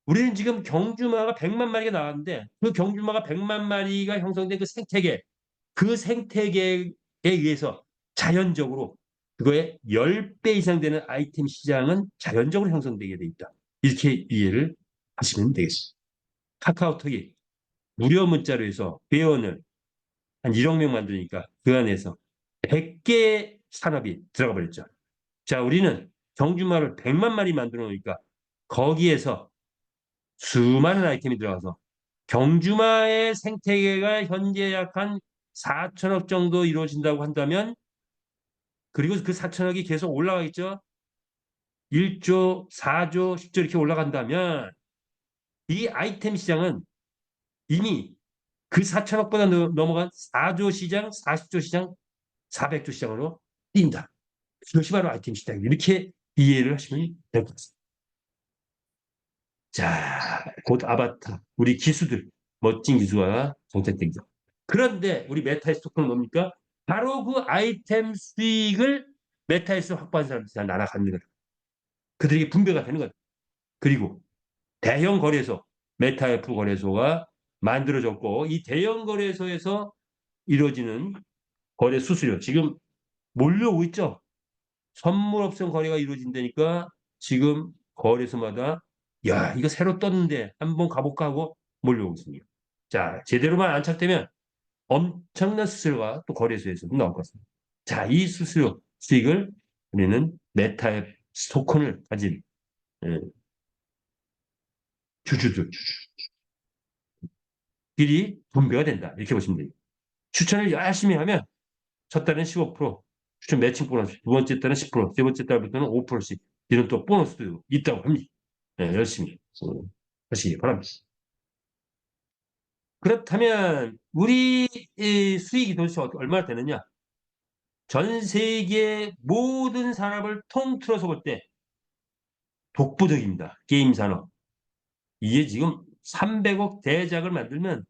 우리는 지금 경주마가 100만 마리가 나왔는데 그 경주마가 100만 마리가 형성된 그 생태계에 의해서 자연적으로 그거의 10배 이상 되는 아이템 시장은 자연적으로 형성되게 돼 있다. 이렇게 이해를 하시면 되겠습니다. 카카오톡이 무료 문자로 해서 회원을 한 1억 명 만드니까 그 안에서 100개 산업이 들어가 버렸죠. 자, 우리는 경주마를 100만 마리 만들어 놓으니까 거기에서 수많은 아이템이 들어가서 경주마의 생태계가 현재 약 한 4천억 정도 이루어진다고 한다면, 그리고 그 4천억이 계속 올라가겠죠. 1조, 4조, 10조 이렇게 올라간다면 이 아이템 시장은 이미 그 4천억보다 넘어간 4조 시장, 40조 시장, 400조 시장으로 뛴다. 이것이 바로 아이템 시장. 이렇게 이해를 하시면 될 것 같습니다. 자, 곧 아바타, 우리 기수들, 멋진 기수가 정착되죠. 그런데 우리 메타에스 토큰은 뭡니까? 바로 그 아이템 수익을 메타에스 확보한 사람들이 나눠 갖는 거다. 그들에게 분배가 되는 거다. 그리고 대형 거래소, 메타F 거래소가 만들어졌고, 이 대형 거래소에서 이루어지는 거래 수수료, 지금 몰려오고 있죠? 선물옵션 거래가 이루어진다니까 지금 거래소마다 야, 이거 새로 떴는데 한번 가볼까 하고 몰려오고 있습니다. 자, 제대로만 안착되면 엄청난 수수료가 또 거래소에서도 나올 것 같습니다. 자, 이 수수료 수익을 우리는 메타앱 토큰을 가진 주주들끼리 분배가 된다. 이렇게 보시면 됩니다. 추천을 열심히 하면 첫 달은 15%, 추천 매칭 보너스, 두 번째 달은 10%, 세 번째 달부터는 5%씩 이런 또 보너스도 있다고 합니다. 네, 열심히 하시기 바랍니다. 그렇다면 우리 수익이 도대체 얼마나 되느냐? 전 세계 모든 산업을 통틀어서 볼 때 독보적입니다. 게임 산업. 이게 지금 300억 대작을 만들면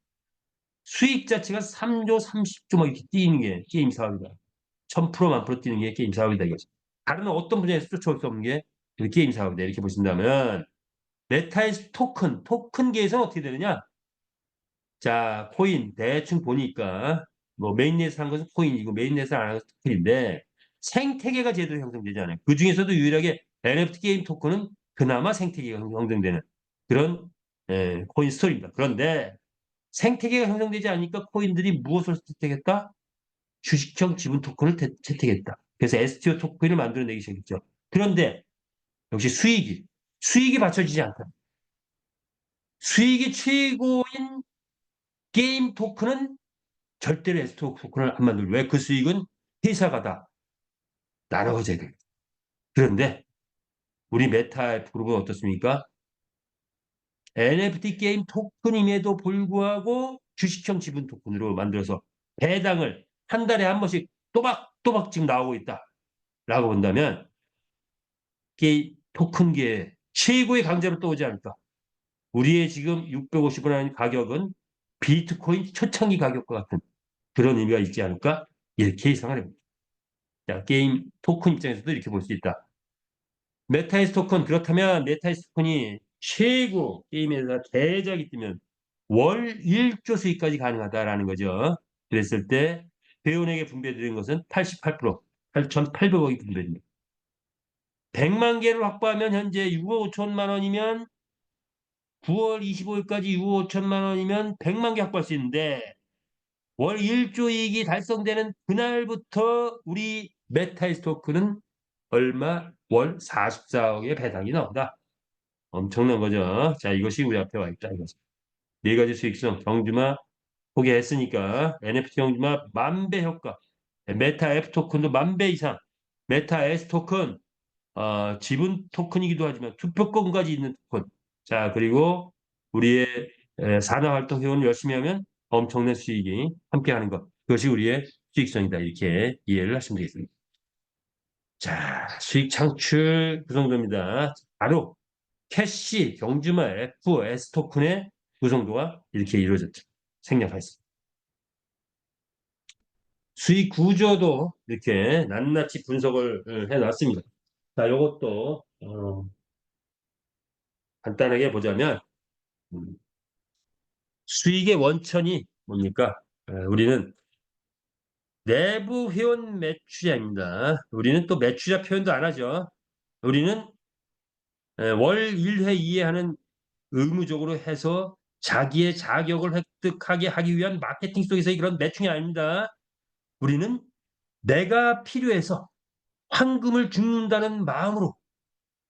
수익 자체가 3조, 30조 막 이렇게 뛰는 게 게임 사업이다. 1000% 만프로 뛰는 게 게임 사업이다. 이거죠. 다른 어떤 분야에서 쫓아올 수 없는 게 게임 사업이다. 이렇게 보신다면 메타의 토큰계에서는 어떻게 되느냐? 자, 코인 대충 보니까 뭐 메인넷을 한 것은 코인이고 메인넷을 안 한 것은 토큰인데 생태계가 제대로 형성되지 않아요. 그 중에서도 유일하게 NFT 게임 토큰은 그나마 생태계가 형성되는 그런 코인 스토리입니다. 그런데 생태계가 형성되지 않으니까 코인들이 무엇을 채택했다? 주식형 지분 토큰을 채택했다. 그래서 STO 토큰을 만들어내기 시작했죠. 그런데 역시 수익이 받쳐지지 않다. 수익이 최고인 게임 토큰은 절대로 STO 토큰을 안 만들고, 왜? 그 수익은 회사가 다 나눠가져야 됩니다. 그런데 우리 메타 그룹은 어떻습니까? NFT 게임 토큰임에도 불구하고 주식형 지분 토큰으로 만들어서 배당을 한 달에 한 번씩 또박또박 지금 나오고 있다라고 본다면 게임 토큰계의 최고의 강자로 떠오지 않을까. 우리의 지금 650원 하는 가격은 비트코인 초창기 가격과 같은 그런 의미가 있지 않을까? 이렇게 예상을 해봅니다. 자, 게임 토큰 입장에서도 이렇게 볼 수 있다. 메타이스 토큰, 그렇다면 메타이스 토큰이 최고 게임에서 대작이 뜨면 월 1조 수익까지 가능하다라는 거죠. 그랬을 때 회원에게 분배되는 것은 88%, 8,800억이 분배됩니다. 100만 개를 확보하면 현재 6억 5천만 원이면 9월 25일까지 6억 5천만 원이면 100만 개 확보할 수 있는데 월 1조 이익이 달성되는 그날부터 우리 메타이스 토큰은 얼마? 월 44억의 배당이 나온다. 엄청난 거죠. 자, 이것이 우리 앞에 와 있다. 이거죠. 네 가지 수익성, 경주마 소개했으니까 NFT 경주마 만배 효과, 메타 F 토큰도 만 배 이상, 메타 S 토큰, 지분 토큰이기도 하지만 투표권까지 있는 토큰. 자, 그리고 우리의 산업활동 회원 열심히 하면 엄청난 수익이 함께하는 것. 그것이 우리의 수익성이다. 이렇게 이해를 하시면 되겠습니다. 자, 수익 창출 그 정도입니다. 바로 캐시, 경주마, F, S 토큰의 구성도가 이렇게 이루어졌죠. 생략하였습니다. 수익 구조도 이렇게 낱낱이 분석을 해놨습니다. 자, 이것도 간단하게 보자면 수익의 원천이 뭡니까? 우리는 내부 회원 매출자입니다. 우리는 또 매출자 표현도 안 하죠. 우리는 월 1회 이해하는 의무적으로 해서 자기의 자격을 획득하게 하기 위한 마케팅 속에서의 그런 매충이 아닙니다. 우리는 내가 필요해서 황금을 줍는다는 마음으로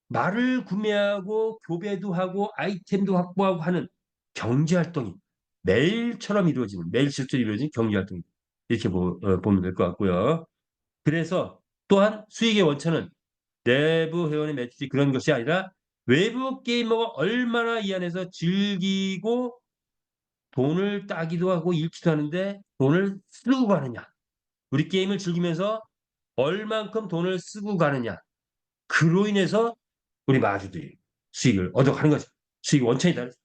말을 구매하고 교배도 하고 아이템도 확보하고 하는 경제활동이 매일처럼 이루어지는 매일 실제로 이루어지는 경제활동이 이렇게 보면 될 것 같고요. 그래서 또한 수익의 원천은 내부 회원의 매출이 그런 것이 아니라 외부 게이머가 얼마나 이 안에서 즐기고 돈을 따기도 하고 잃기도 하는데 돈을 쓰고 가느냐. 우리 게임을 즐기면서 얼만큼 돈을 쓰고 가느냐. 그로 인해서 우리 마주들이 수익을 얻어가는 거죠. 수익 원천이 다르죠.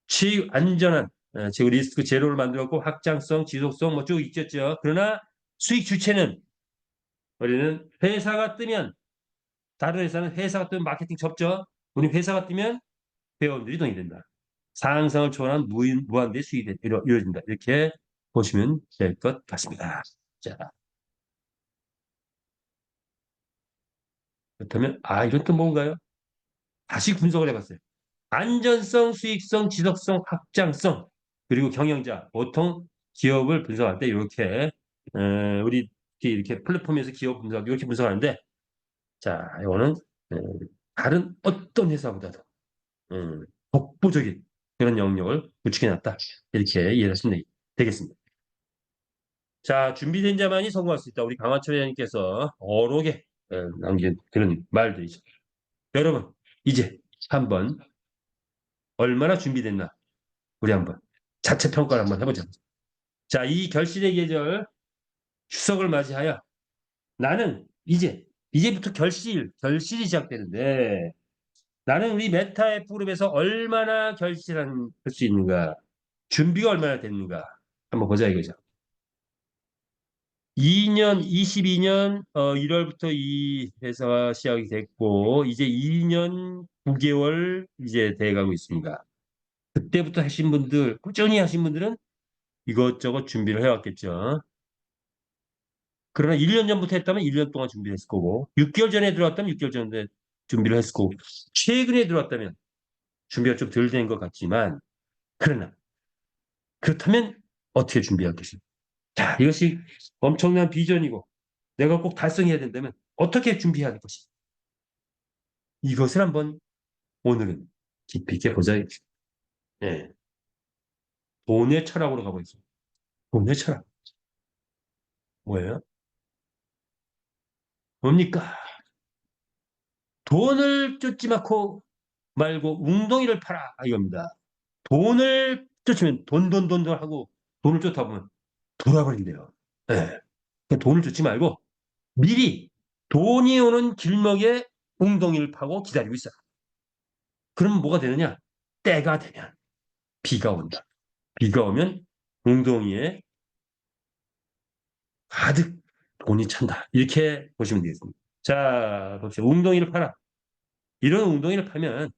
수익 안전한 지금 리스크 제로를 만들었고 확장성, 지속성 뭐 쭉 있겠죠. 그러나 수익 주체는 우리는 회사가 뜨면 다른 회사는 회사가 뜨면 마케팅 접죠. 우리 회사가 뜨면 회원들이 돈이 된다. 상상을 초월한 무한대 수익이 이루어진다. 이렇게 보시면 될 것 같습니다. 자, 그렇다면 이건 또 뭔가요? 다시 분석을 해봤어요. 안전성, 수익성, 지속성, 확장성, 그리고 경영자. 보통 기업을 분석할 때 이렇게 우리 이렇게 플랫폼에서 기업 분석 이렇게 분석하는데 자, 이거는 에, 다른 어떤 회사보다도 독보적인 그런 영역을 구축해놨다. 이렇게 이해하시면 되겠습니다. 자, 준비된 자만이 성공할 수 있다. 우리 강화철 회장님께서 어록에 남긴 그런 말들이죠. 여러분, 이제 한번 얼마나 준비됐나 우리 한번 자체 평가를 한번 해보자. 자, 이 결실의 계절 추석을 맞이하여 나는 이제부터 결실이 시작되는데 나는 우리 메타 F 그룹에서 얼마나 결실할 수 있는가, 준비가 얼마나 됐는가 한번 보자 이거죠. 22년 1월부터 이 회사가 시작이 됐고 이제 2년 9개월 이제 돼가고 있습니다. 그때부터 하신 분들, 꾸준히 하신 분들은 이것저것 준비를 해왔겠죠. 그러나 1년 전부터 했다면 1년 동안 준비를 했을 거고 6개월 전에 들어왔다면 6개월 전에 준비를 했을 거고 최근에 들어왔다면 준비가 좀 덜 된 것 같지만 그러나 그렇다면 어떻게 준비하겠습니까? 자, 이것이 엄청난 비전이고 내가 꼭 달성해야 된다면 어떻게 준비해야 할 것인가? 이것을 한번 오늘은 깊이 있게 보자. 예, 돈의 철학으로 가고 있습니다. 돈의 철학. 뭐예요? 뭡니까? 돈을 쫓지 말고 웅덩이를 팔아 이겁니다. 돈을 쫓으면 돈 하고 돈을 쫓다 보면 돌아버린대요. 예. 그러니까 돈을 쫓지 말고 미리 돈이 오는 길목에 웅덩이를 파고 기다리고 있어. 그럼 뭐가 되느냐? 때가 되면 비가 온다. 비가 오면 웅덩이에 가득 돈이 찬다. 이렇게 보시면 되겠습니다. 자, 봅시다. 웅덩이를 파라. 이런 웅덩이를 파면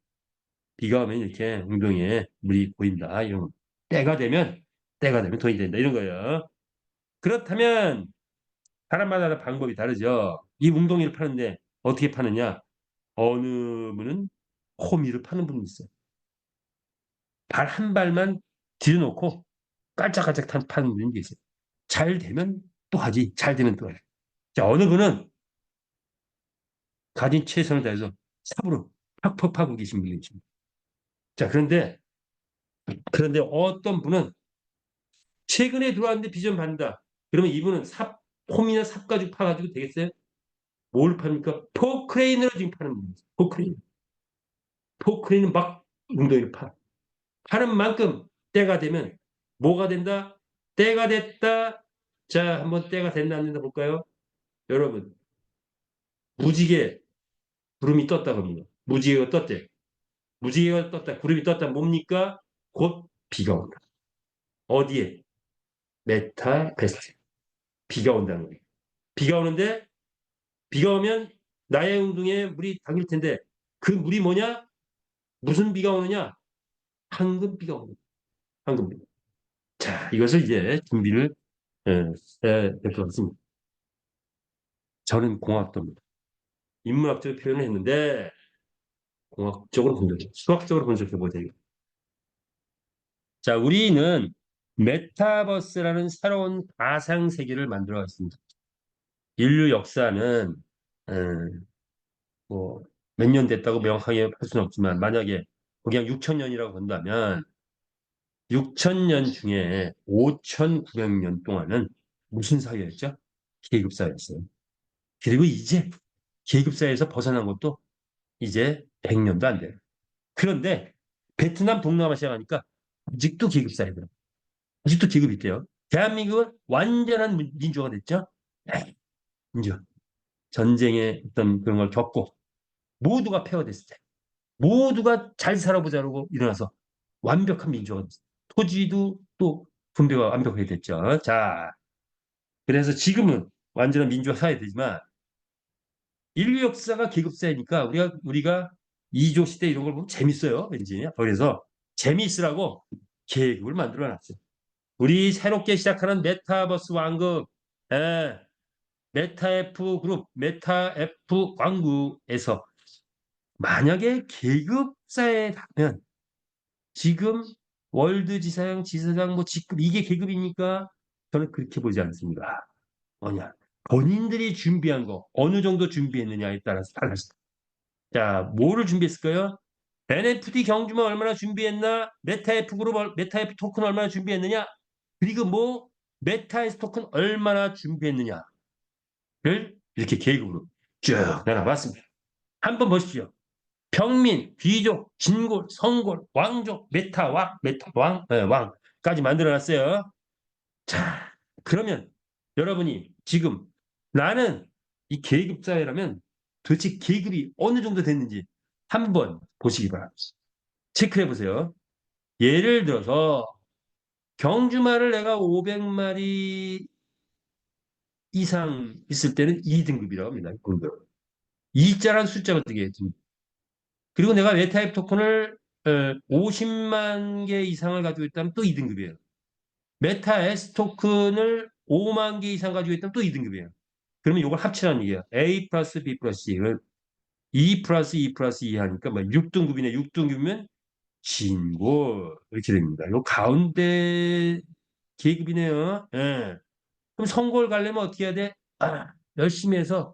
비가 오면 이렇게 웅덩이에 물이 보인다. 이런 거. 때가 되면 돈이 된다. 이런 거예요. 그렇다면 사람마다 방법이 다르죠. 이 웅덩이를 파는데 어떻게 파느냐? 어느 분은 호미를 파는 분이 있어요. 발 한 발만 들여놓고 깔짝깔짝 파는 분이 있어요. 잘 되면 또 하지. 잘 되면 또 하지. 자, 어느 분은 가진 최선을 다해서 삽으로 팍팍 파고 계신 분이 있습니다. 자, 그런데 어떤 분은 최근에 들어왔는데 비전 받는다. 그러면 이분은 홈이나 삽 가지고 파가지고 되겠어요? 뭘 팝니까? 포크레인으로 지금 파는 분이에요. 포크레인은 막 웅덩이를 파. 파는 만큼 때가 되면 뭐가 된다? 때가 됐다. 자, 한번 때가 됐나 안 됐나 볼까요? 여러분, 무지개 구름이 떴다 그럽니다. 무지개가 떴대. 무지개가 떴다. 구름이 떴다. 뭡니까? 곧 비가 온다. 어디에? 메타 베스트. 비가 온다는 거예요. 비가 오는데 비가 오면 나의 운동에 물이 담길 텐데 그 물이 뭐냐? 무슨 비가 오느냐? 황금비가 옵니다. 황금비. 자, 이것을 이제 준비를 될 것 같습니다. 저는 공학도입니다. 인문학적으로 표현을 했는데 공학적으로 분석해. 수학적으로 분석해 보자. 이거. 자, 우리는 메타버스라는 새로운 가상 세계를 만들어갔습니다. 인류 역사는 뭐 몇 년 됐다고 명확하게 할 수는 없지만 만약에 그냥 6천 년이라고 본다면 6천 년 중에 5,900년 동안은 무슨 사회였죠? 계급 사회였어요. 그리고 이제 계급 사회에서 벗어난 것도 이제 100년도 안 돼요. 그런데 베트남 동남아시아 가니까 아직도 계급 사회더라. 아직도 계급이 있대요. 대한민국은 완전한 민주화가 됐죠. 네, 민주화. 전쟁의 어떤 그런 걸 겪고 모두가 폐허됐을 때 모두가 잘 살아보자고 일어나서 완벽한 민주화가 됐어요. 토지도 또 분배가 완벽하게 됐죠. 자, 그래서 지금은 완전한 민주화 사회되지만 인류 역사가 계급사회니까 우리가 이조 시대 이런 걸 보면 재밌어요. 왠지. 그래서 재미있으라고 계급을 만들어 놨어요. 우리 새롭게 시작하는 메타버스 왕국, 예, 메타F 그룹, 메타F 왕국에서 만약에 계급사에 가면 지금 월드 지사장, 지사장 뭐 직급 이게 계급입니까? 저는 그렇게 보지 않습니다. 뭐냐? 본인들이 준비한 거 어느 정도 준비했느냐에 따라서 달라집니다. 자, 뭐를 준비했을까요? NFT 경주만 얼마나 준비했나? 메타F 그룹, 메타F 토큰 얼마나 준비했느냐? 그리고 뭐 메타에스 토큰 얼마나 준비했느냐를 이렇게 계급으로 쭉 나눠봤습니다. 한번 보십시오. 평민, 귀족, 진골, 성골, 왕족, 메타왕, 메타왕, 왕까지 만들어놨어요. 자, 그러면 여러분이 지금 나는 이 계급 사회라면 도대체 계급이 어느 정도 됐는지 한번 보시기 바랍니다. 체크해 보세요. 예를 들어서 경주마를 내가 500마리 이상 있을 때는 2등급이라고 합니다. 2자란 숫자가 되겠습니다. 그리고 내가 웨타입 토큰을 50만 개 이상을 가지고 있다면 또 2등급이에요. 메타 S 토큰을 5만 개 이상 가지고 있다면 또 2등급이에요. 그러면 이걸 합치라는 얘기예요. A 플러스 B 플러스 C를 2 플러스 2 플러스 2 하니까 뭐 6등급이네. 6등급이면 진고 이렇게 됩니다. 요 가운데 계급이네요. 예. 그럼 성골 가려면 어떻게 해야 돼? 열심히 해서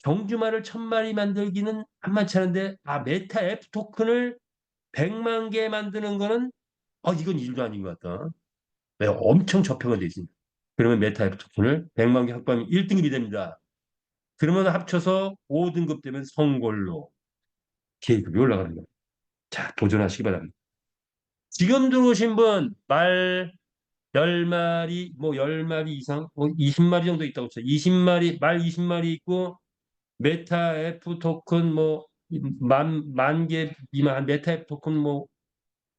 경주마를 1,000마리 만들기는 만만치 않은데 메타 F 토큰을 100만 개 만드는 거는 이건 일도 아닌 것 같다. 네, 엄청 저평가 되어 있습니다. 그러면 메타 F 토큰을 100만 개 확보하면 1등급이 됩니다. 그러면 합쳐서 5등급 되면 성골로 계급이 올라가는 거예요. 자, 도전하시기 바랍니다. 지금 들어오신 분, 말 10마리, 뭐 10마리 이상, 뭐 20마리 정도 있다고 쳐요. 20마리, 말 20마리 있고, 메타 F 토큰 뭐, 만 개 미만, 메타 F 토큰 뭐,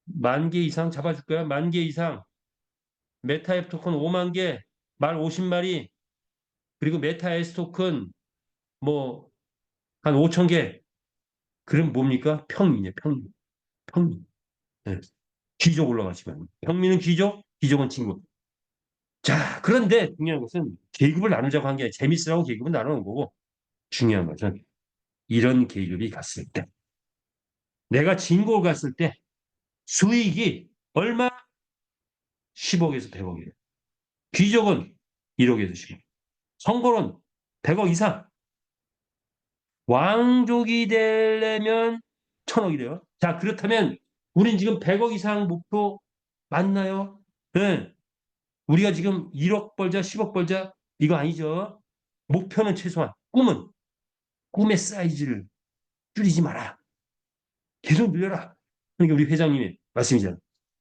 10,000개 이상 잡아줄까요? 10,000개 이상. 메타 F 토큰 5만 개, 말 50마리, 그리고 메타 S 토큰 뭐, 한 5천 개. 그럼 뭡니까? 평민이에요, 평민. 평민. 네. 귀족 올라가시면. 평민은 귀족, 귀족은 친구. 자, 그런데 중요한 것은 계급을 나누자고 한 게 아니라 재밌으라고 계급을 나누는 거고 중요한 것은 이런 계급이 갔을 때 내가 진고 갔을 때 수익이 얼마? 10억에서 100억이에요. 귀족은 1억에서 10억. 성골은 100억 이상. 왕족이 되려면 1,000억이 돼요. 자, 그렇다면 우린 지금 100억 이상 목표 맞나요? 네. 우리가 지금 1억 벌자, 10억 벌자 이거 아니죠. 목표는 최소한 꿈은 꿈의 사이즈를 줄이지 마라. 계속 늘려라. 그러니까 우리 회장님의 말씀이잖아.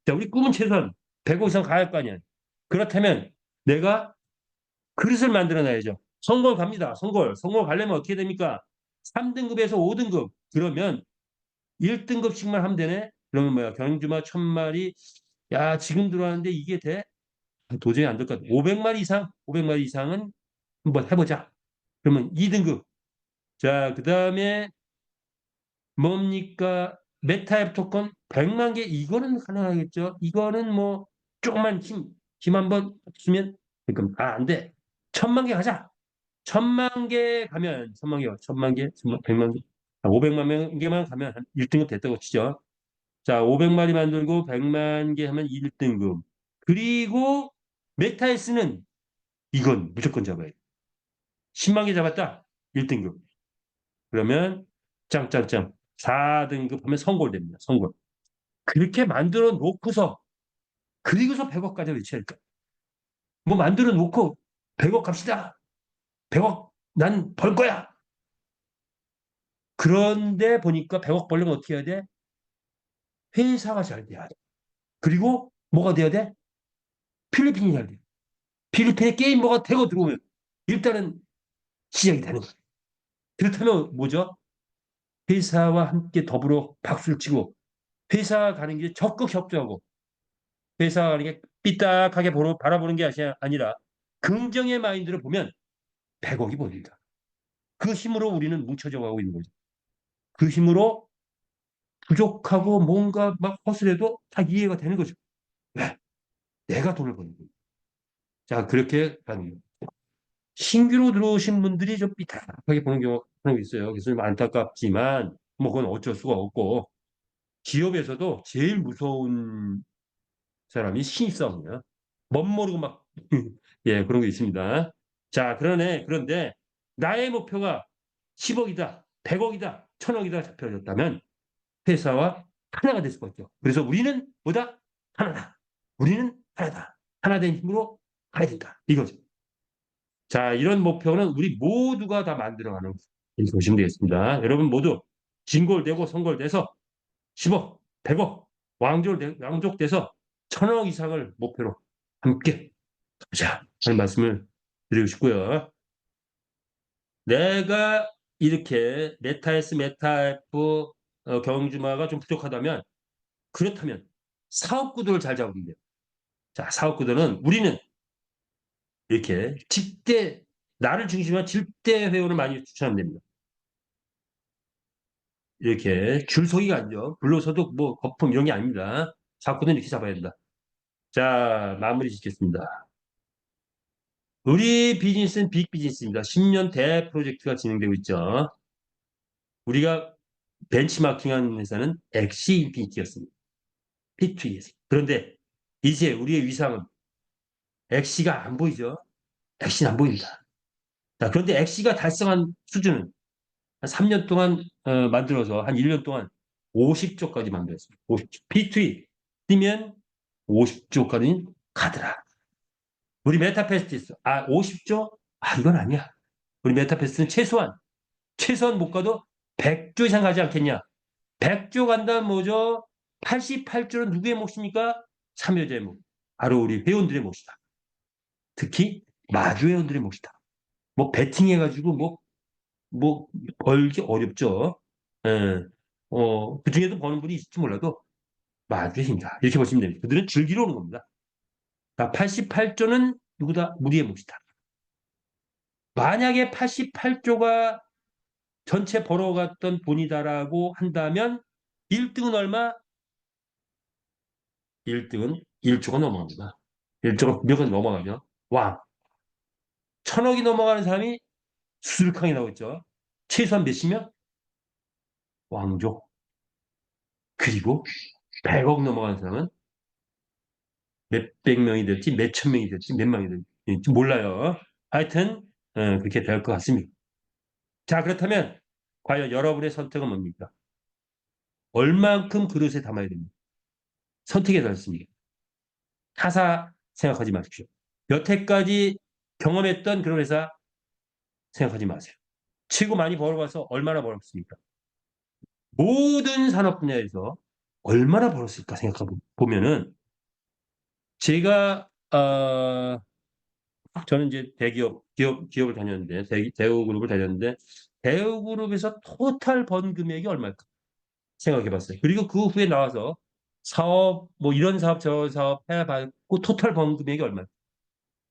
자, 우리 꿈은 최소한 100억 이상 가야 할 거 아니야. 그렇다면 내가 그릇을 만들어 놔야죠. 성골 갑니다. 성골. 성골 가려면 어떻게 됩니까? 3등급에서 5등급. 그러면 1등급씩만 하면 되네? 그러면 뭐야? 경주마 1,000마리. 야, 지금 들어왔는데 이게 돼? 도저히 안 될 것 같아. 500마리 이상? 500마리 이상은 한번 해보자. 그러면 2등급. 자, 그 다음에 뭡니까? 메타앱 토큰 100만 개 이거는 가능하겠죠. 이거는 뭐 조금만 힘 한번 쓰면 그럼 안 돼. 1,000만 개 가자. 1,000만 개 가면 1,000만 개, 1,000만 개, 1,000만, 100만 개. 500만 개만 가면 1등급 됐다고 치죠. 자, 500마리 만들고 100만 개 하면 1등급. 그리고 메타에스는 이건 무조건 잡아야 돼. 10만 개 잡았다. 1등급. 그러면 짱짱짱 4등급 하면 성골됩니다. 성골. 그렇게 만들어 놓고서 그리고서 100억까지 외쳐야 할까? 뭐 만들어 놓고 100억 갑시다. 100억 난 벌 거야. 그런데 보니까 100억 벌려면 어떻게 해야 돼? 회사가 잘 돼야 돼. 그리고 뭐가 돼야 돼? 필리핀이 잘 돼. 필리핀에 게임머가 대거 들어오면 일단은 시작이 되는 거예요. 그렇다면 뭐죠? 회사와 함께 더불어 박수를 치고 회사 가는 길에 적극 협조하고 회사 가는 게 삐딱하게 바라보는 게 아니라 긍정의 마인드를 보면 100억이 보입니다. 그 힘으로 우리는 뭉쳐져 가고 있는 거죠. 그 힘으로 부족하고 뭔가 막 허술해도 다 이해가 되는 거죠. 왜? 내가 돈을 버는 거예요. 자, 그렇게 가는 거예요. 신규로 들어오신 분들이 좀 삐딱하게 보는 경우가 있어요. 그래서 좀 안타깝지만 뭐 그건 어쩔 수가 없고 기업에서도 제일 무서운 사람이 신입사원이야. 멋모르고 막 예, 그런 게 있습니다. 자, 그런데 나의 목표가 10억이다, 100억이다, 1000억이다 잡혀졌다면 회사와 하나가 될 수가 있죠. 그래서 우리는 뭐다? 하나다. 우리는 하나다. 하나 된 힘으로 가야 된다. 이거죠. 자, 이런 목표는 우리 모두가 다 만들어가는 이렇게 보시면 되겠습니다. 여러분 모두 진골되고 성골돼서 10억, 100억, 왕족돼서 1000억 이상을 목표로 함께 가자 하는 말씀을 드리고 싶고요. 내가 이렇게 메타F 경주마가 좀 부족하다면 그렇다면 사업 구도를 잘 잡으면 돼요. 자, 사업 구도는 우리는 이렇게 집대 나를 중심으로 한 집대 회원을 많이 추천하면 됩니다. 이렇게 줄서기가 아니죠. 불로서도 뭐 거품 이런 게 아닙니다. 사업 구도는 이렇게 잡아야 된다. 자, 마무리 짓겠습니다. 우리 비즈니스는 빅 비즈니스입니다. 10년 대 프로젝트가 진행되고 있죠. 우리가 벤치마킹한 회사는 엑시 인피니티였습니다. P2에서. 그런데 이제 우리의 위상은 엑시가 안 보이죠? 엑시는 안 보인다. 자, 그런데 엑시가 달성한 수준은 한 3년 동안 만들어서 한 1년 동안 50조까지 만들었습니다. 50조. P2 뛰면 50조까지 가더라. 우리 메타페스트 있어. 아, 50조? 아, 이건 아니야. 우리 메타페스트는 최소한 못 가도 100조 이상 가지 않겠냐. 100조 간다면 뭐죠? 88조는 누구의 몫입니까? 참여자의 몫. 바로 우리 회원들의 몫이다. 특히 마주 회원들의 몫이다. 뭐 베팅해가지고 뭐 벌기 어렵죠. 예. 그 중에도 버는 분이 있을지 몰라도 마주의 힘이다. 이렇게 보시면 됩니다. 그들은 즐기러 오는 겁니다. 88조는 누구다? 우리의 몫이다. 만약에 88조가 전체 벌어갔던 돈이다라고 한다면 1등은 얼마? 1등은 1조가 넘어갑니다. 1조가 몇억 넘어가죠. 왕. 1000억이 넘어가는 사람이 수두룩하게 나오겠죠. 최소한 몇이면? 왕족. 그리고 100억 넘어가는 사람은 몇백 명이 될지 몇천 명이 될지 몇 명이 될지 몰라요. 하여튼 그렇게 될 것 같습니다. 자, 그렇다면 과연 여러분의 선택은 뭡니까? 얼만큼 그릇에 담아야 됩니까? 선택에 달렸습니다. 타사 생각하지 마십시오. 여태까지 경험했던 그런 회사 생각하지 마세요. 최고 많이 벌어봐서 얼마나 벌었습니까? 모든 산업 분야에서 얼마나 벌었을까 생각해보면은 제가 저는 이제 기업을 다녔는데 대우그룹을 다녔는데 대우그룹에서 토탈 번 금액이 얼마일까 생각해봤어요. 그리고 그 후에 나와서 사업 뭐 이런 사업 저 사업 해봤고 토탈 번 금액이 얼마일까?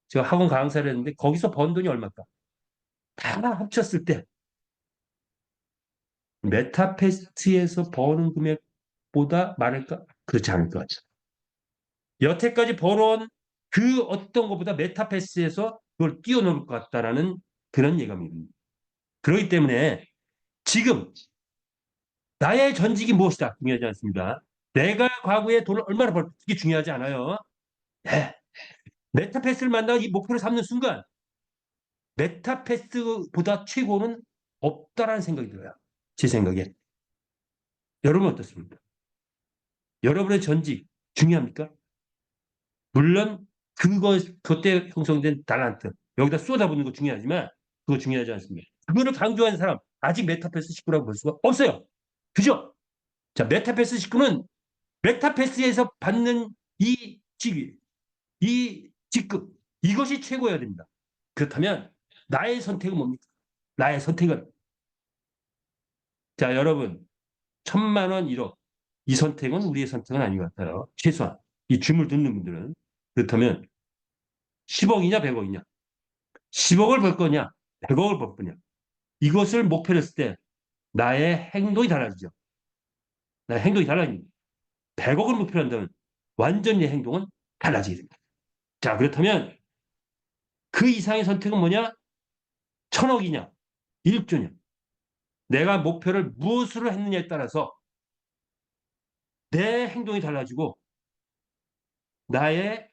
제가 학원 강사를 했는데 거기서 번 돈이 얼마일까? 다 합쳤을 때 메타페스트에서 버는 금액보다 많을까? 그렇지 않을 것 같아요. 여태까지 벌어온 그 어떤 것보다 메타패스에서 그걸 뛰어넘을 것 같다라는 그런 예감입니다. 그렇기 때문에 지금 나의 전직이 무엇이다. 중요하지 않습니다. 내가 과거에 돈을 얼마나 벌, 이게 중요하지 않아요. 네. 메타패스를 만나고 이 목표를 삼는 순간 메타패스보다 최고는 없다라는 생각이 들어요. 제 생각에. 여러분 어떻습니까? 여러분의 전직 중요합니까? 물론 그때 형성된 달란트 여기다 쏟아붓는 거 중요하지만 그거 중요하지 않습니다. 그거를 강조하는 사람 아직 메타패스 식구라고 볼 수가 없어요. 그죠? 자, 메타패스 식구는 메타패스에서 받는 이 직위, 이 직급 이것이 최고여야 됩니다. 그렇다면 나의 선택은 뭡니까? 나의 선택은 자 여러분 1,000만 원 1억 이 선택은 우리의 선택은 아닌 것 같아요. 최소한 이 줌을 듣는 분들은 그렇다면 10억이냐 100억이냐 10억을 벌 거냐 100억을 벌 거냐 이것을 목표로 했을 때 나의 행동이 달라지죠. 나의 행동이 달라집니다. 100억을 목표로 한다면 완전히 행동은 달라지게 됩니다. 자 그렇다면 그 이상의 선택은 뭐냐? 1,000억이냐 1조냐 내가 목표를 무엇으로 했느냐에 따라서 내 행동이 달라지고 나의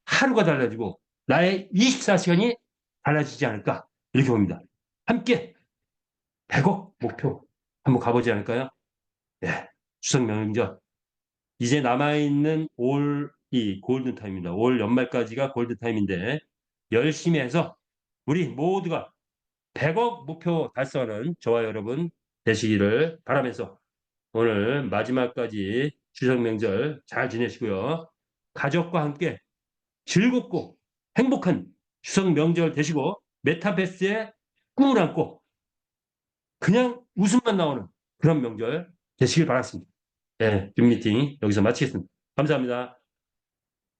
하루가 달라지고 나의 24시간이 달라지지 않을까 이렇게 봅니다. 함께 100억 목표 한번 가보지 않을까요? 네, 추석 명절 이제 남아있는 올이 골든타임입니다. 올 연말까지가 골든타임인데 열심히 해서 우리 모두가 100억 목표 달성하는 저와 여러분 되시기를 바라면서 오늘 마지막까지 추석 명절 잘 지내시고요. 가족과 함께 즐겁고 행복한 추석 명절 되시고 메타버스의 꿈을 안고 그냥 웃음만 나오는 그런 명절 되시길 바랐습니다. 네, 줌 미팅 여기서 마치겠습니다. 감사합니다.